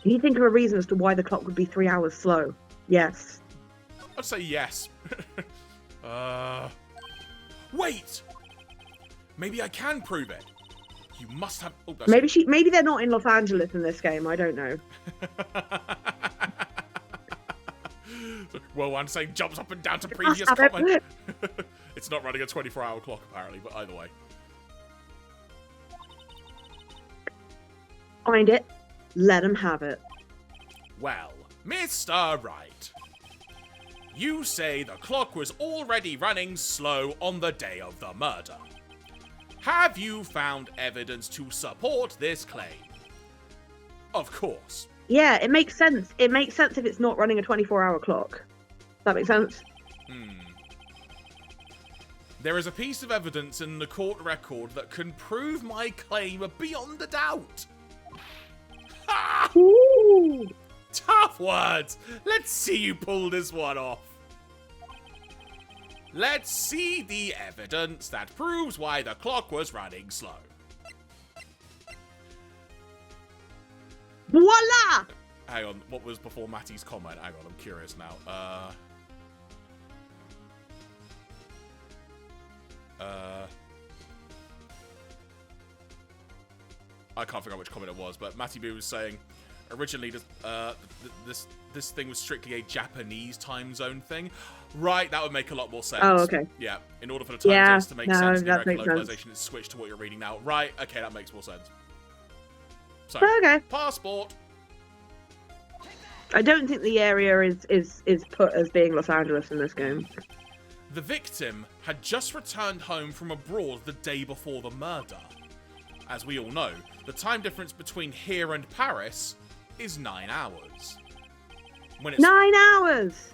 you think of a reason as to why the clock would be 3 hours slow? Yes. I'd say yes. Wait! Maybe I can prove it. You must have. Oh, that's Maybe they're not in Los Angeles in this game. I don't know. Well, I'm saying jumps up and down to must previous have it. comment. It's not running a 24-hour clock apparently, but either way. Find it. Let them have it. Well, Mr. Wright, you say the clock was already running slow on the day of the murder. Have you found evidence to support this claim? Of course. Yeah, it makes sense. It makes sense if it's not running a 24-hour clock. Does that make sense? There is a piece of evidence in the court record that can prove my claim beyond a doubt. Ha! Ooh. Tough words. Let's see you pull this one off. Let's see the evidence that proves why the clock was running slow. Voila! Hang on, what was before Matty's comment? Hang on, I'm curious now. I can't figure out which comment it was, but Matty Boo was saying, originally this thing was strictly a Japanese time zone thing. Right, that would make a lot more sense. Oh, okay. Yeah, in order for the time zones to make sense in that American makes localization, it's switched to what you're reading now. Right, okay, that makes more sense. So, Okay. passport. I don't think the area is put as being Los Angeles in this game. The victim had just returned home from abroad the day before the murder. As we all know, the time difference between here and Paris is 9 hours. When it's 9 hours!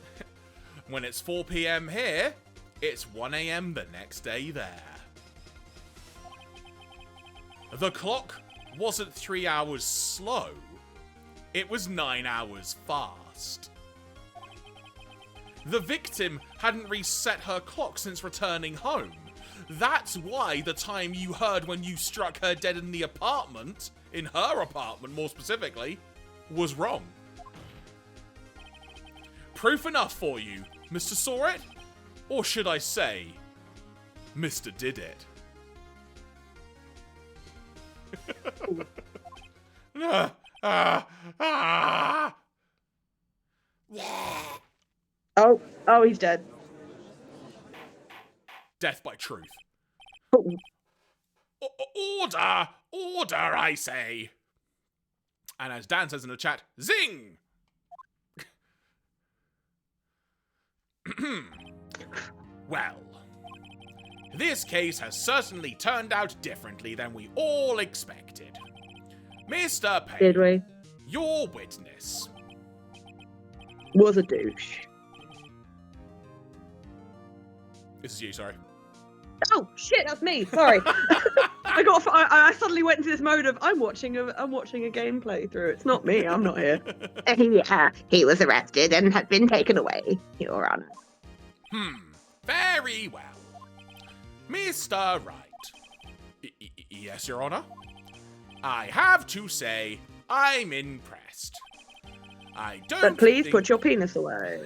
When it's 4 p.m. here, it's 1 a.m. the next day there. The clock wasn't 3 hours slow. It was 9 hours fast. The victim hadn't reset her clock since returning home. That's why the time you heard when you struck her dead in the apartment, in her apartment more specifically, was wrong. Proof enough for you, Mr. Saw It? Or should I say, Mr. Did It? Oh, he's dead. Death by truth. Oh. Order! Order, I say! And as Dan says in the chat, zing! Well, this case has certainly turned out differently than we all expected. Mr. Payne, Did we? your witness. Was a douche. This is you, sorry. Oh shit, that's me. Sorry. I suddenly went into this mode of I'm watching a game playthrough. It's not me. I'm not here. Yeah, he was arrested and had been taken away, Your Honor. Very well. Mr. Wright. Yes, Your Honor? I have to say, I'm impressed. But please put your penis away.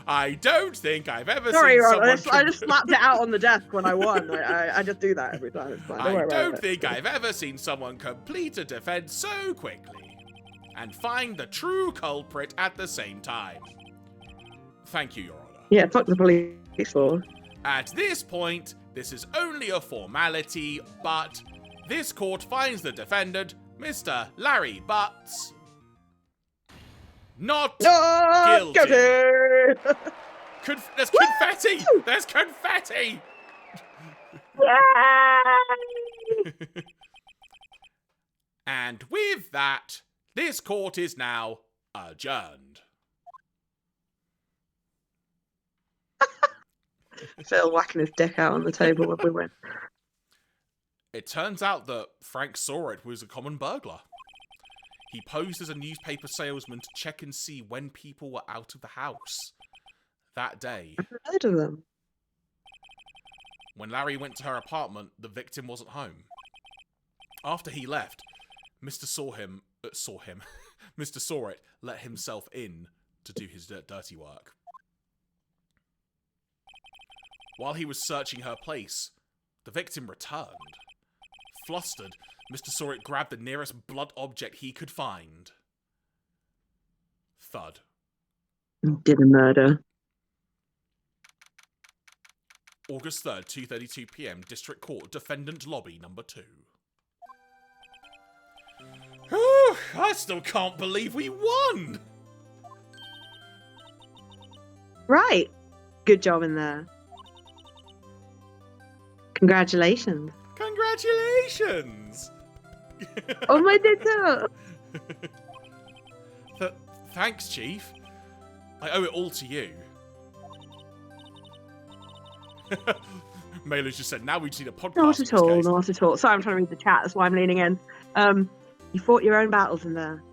I don't think I've ever Sorry, seen Ron, someone... I just slapped it out on the desk when I won. I just do that every time. It's fine. Don't worry I about don't it. think I've ever seen someone complete a defense so quickly and find the true culprit at the same time. Thank you, Your Honor. Yeah, fuck the police force. At this point, this is only a formality, but this court finds the defendant, Mr. Larry Butts, not guilty. There's confetti! There's confetti! And with that, this court is now adjourned. Phil whacking his dick out on the table when we went. It turns out that Frank Saw It was a common burglar. He posed as a newspaper salesman to check and see when people were out of the house. That day, I've heard of them. when Larry went to her apartment, the victim wasn't home. After he left, Mr. Mr. Saw It let himself in to do his dirty work. While he was searching her place, the victim returned. Flustered, Mr. Saw It grabbed the nearest blunt object he could find. Thud. Did a murder. August 3rd, 2:32 p.m. District Court, Defendant Lobby Number 2. Whew, I still can't believe we won! Right. Good job in there. Congratulations. Congratulations! Oh my ditto! Thanks, Chief. I owe it all to you. Mailer's just said, now we just need a podcast. Not at all, in this case. not at all. Sorry, I'm trying to read the chat, that's why I'm leaning in. You fought your own battles in there.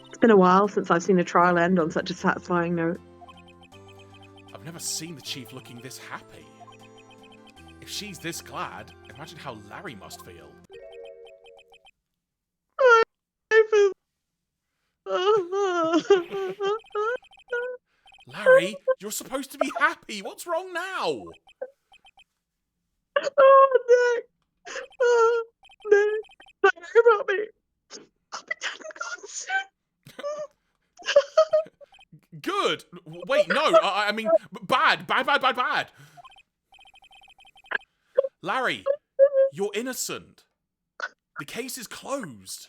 It's been a while since I've seen a trial end on such a satisfying note. I've never seen the Chief looking this happy. If she's this glad, imagine how Larry must feel. Larry, you're supposed to be happy. What's wrong now? Good. Wait, no. I mean, bad. Larry, you're innocent. The case is closed.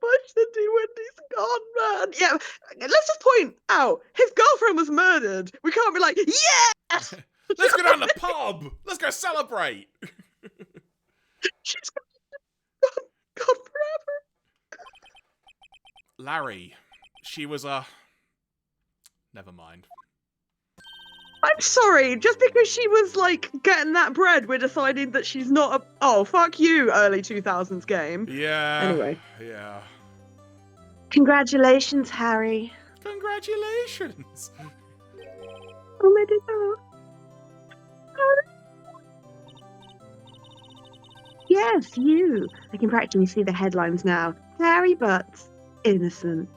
Much to do when he's gone, man. Yeah, let's just point out his girlfriend was murdered. We can't be like, yes! Let's go down the pub. Let's go celebrate. She's gone forever. Larry, she was never mind. I'm sorry, just because she was like getting that bread, we're deciding that she's not a. Oh, fuck you, early 2000s game. Yeah. Anyway. Yeah. Congratulations, Harry. Congratulations. Oh my God. Yes, you. I can practically see the headlines now. Harry Butts, innocent.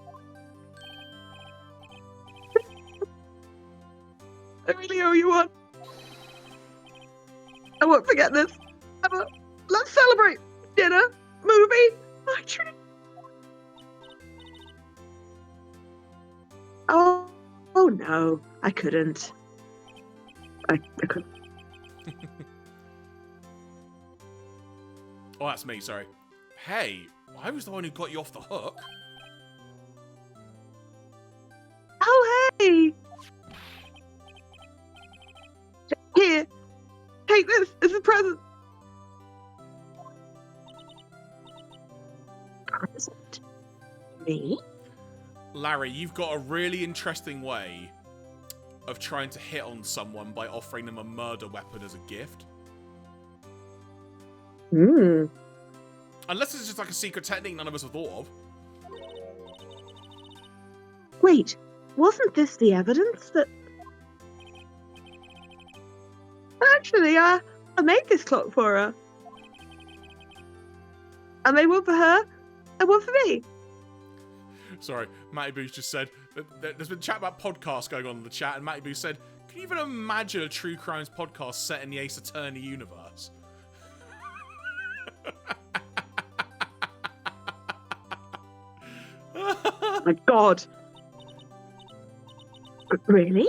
I really owe you one. I won't forget this. Let's celebrate. Dinner, movie, my treat. Oh no, I couldn't. I couldn't. Oh, that's me, sorry. Hey, I was the one who got you off the hook. Oh, hey. Here, take this as a present. Present? Me? Larry, you've got a really interesting way of trying to hit on someone by offering them a murder weapon as a gift. Hmm. Unless it's just like a secret technique none of us have thought of. Wait, wasn't this the evidence that... Actually, I made this clock for her. I made one for her and one for me. Sorry, Matty Boo's just said, there's been chat about podcasts going on in the chat, and Matty Boo said, can you even imagine a True Crimes podcast set in the Ace Attorney universe? Oh my God. Really?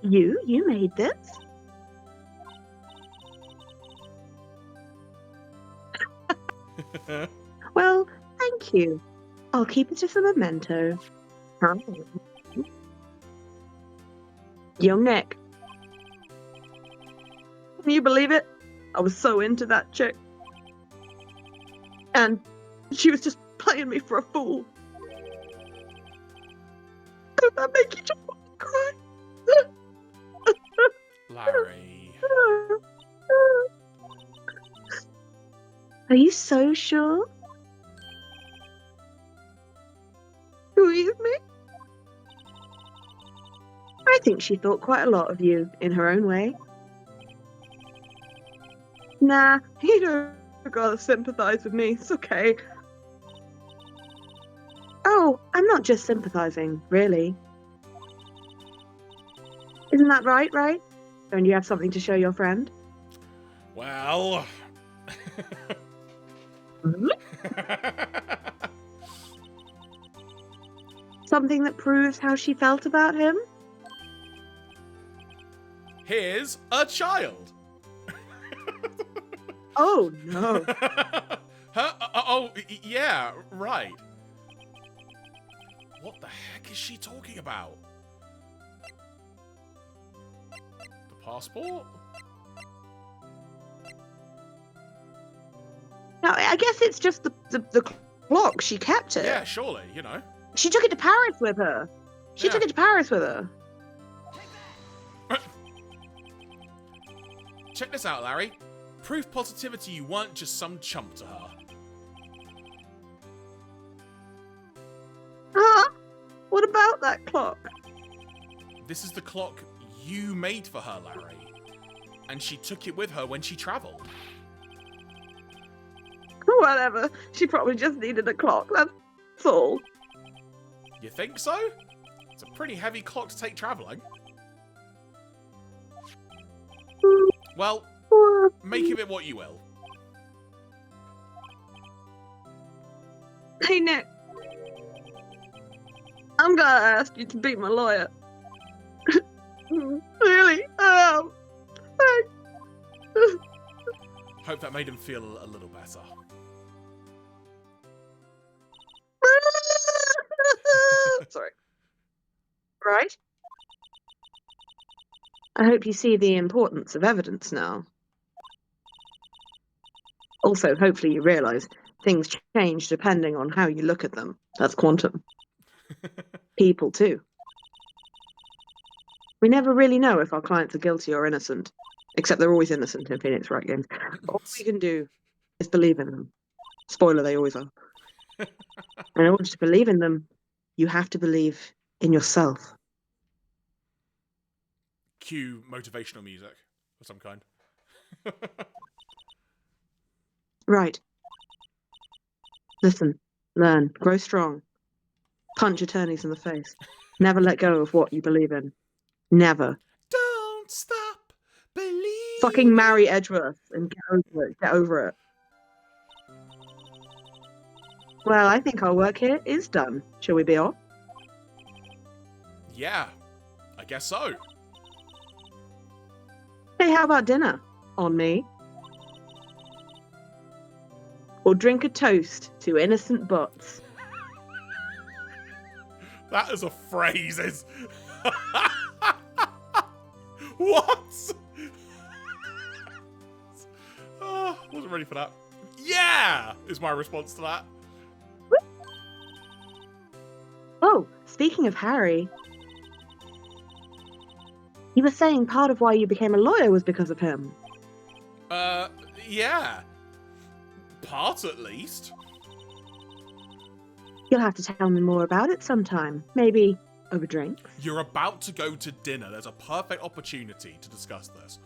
You made this? Well, thank you. I'll keep it as a memento. Young Nick. Can you believe it? I was so into that chick. And she was just playing me for a fool. Does that make you just want to cry? Larry. Are you so sure? Believe me? I think she thought quite a lot of you, in her own way. Nah, you don't gotta sympathize with me. It's okay. Oh, I'm not just sympathizing, really. Isn't that right? Don't you have something to show your friend? Well... Something that proves how she felt about him? Here's a child. Oh, no. Huh? Yeah, right. What the heck is she talking about? The passport? No, I guess it's just the clock. She kept it. Yeah, surely, you know. She took it to Paris with her. She Yeah. took it to Paris with her. Check this out, Larry. Proof positivity you weren't just some chump to her. Huh? What about that clock? This is the clock you made for her, Larry. And she took it with her when she travelled. Whatever. She probably just needed a clock. That's all. You think so? It's a pretty heavy clock to take travelling. Well, make of it what you will. Hey, Nick. I'm gonna ask you to be my lawyer. Really? Hope that made him feel a little better. Sorry. Right? I hope you see the importance of evidence now. Also, hopefully you realise things change depending on how you look at them. That's quantum. People, too. We never really know if our clients are guilty or innocent. Except they're always innocent in Pheonix Wright games. All we can do is believe in them. Spoiler, they always are. And in order to believe in them, you have to believe in yourself. Cue motivational music of some kind. Right. Listen, learn, grow strong. Punch attorneys in the face. Never let go of what you believe in. Never. Don't stop believing. Fucking marry Edgeworth and get over it. Get over it. Well, I think our work here is done. Shall we be off? Yeah, I guess so. Hey, how about dinner? On me. Or drink a toast to innocent bots. That is a phrase. Is what? Wasn't ready for that. Yeah, is my response to that. Oh, speaking of Harry, you were saying part of why you became a lawyer was because of him. Yeah. Part, at least. You'll have to tell me more about it sometime. Maybe over drinks. You're about to go to dinner. There's a perfect opportunity to discuss this.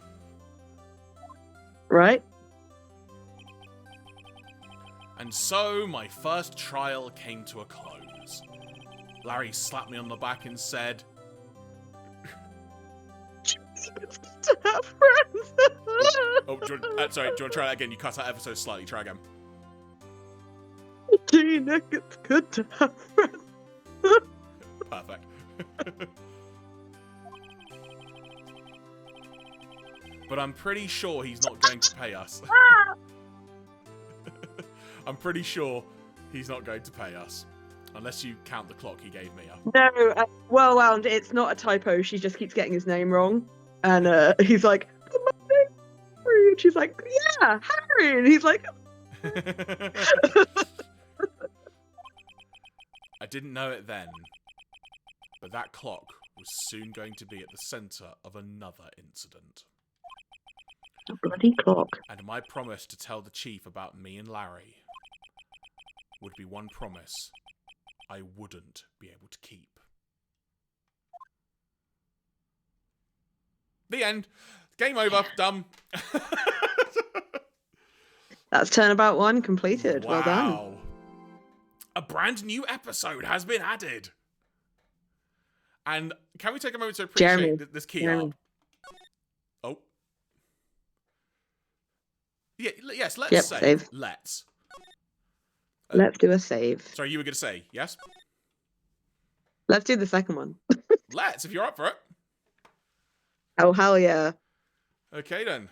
Right? And so, my first trial came to a close. Larry slapped me on the back and said... To have friends. Sorry, do you want to try that again? You cut out ever so slightly. Try again. Gina, it's good to have friends. Perfect. But I'm pretty sure he's not going to pay us. I'm pretty sure he's not going to pay us. Unless you count the clock he gave me. No, well, wound. It's not a typo. She just keeps getting his name wrong. And he's like, my name's Harry. And she's like, yeah, Harry. And he's like... I didn't know it then, but that clock was soon going to be at the centre of another incident. A bloody clock. And my promise to tell the chief about me and Larry would be one promise I wouldn't be able to keep. The end. Game over. Done. That's Turnabout 1 completed. Wow. Well done. A brand new episode has been added. And can we take a moment to appreciate this key up? Oh. Yeah, yes, let's save. Let's. Let's do a save. Sorry, you were going to say, yes? Let's do the second one. Let's, if you're up for it. Oh, hell yeah. Okay, then.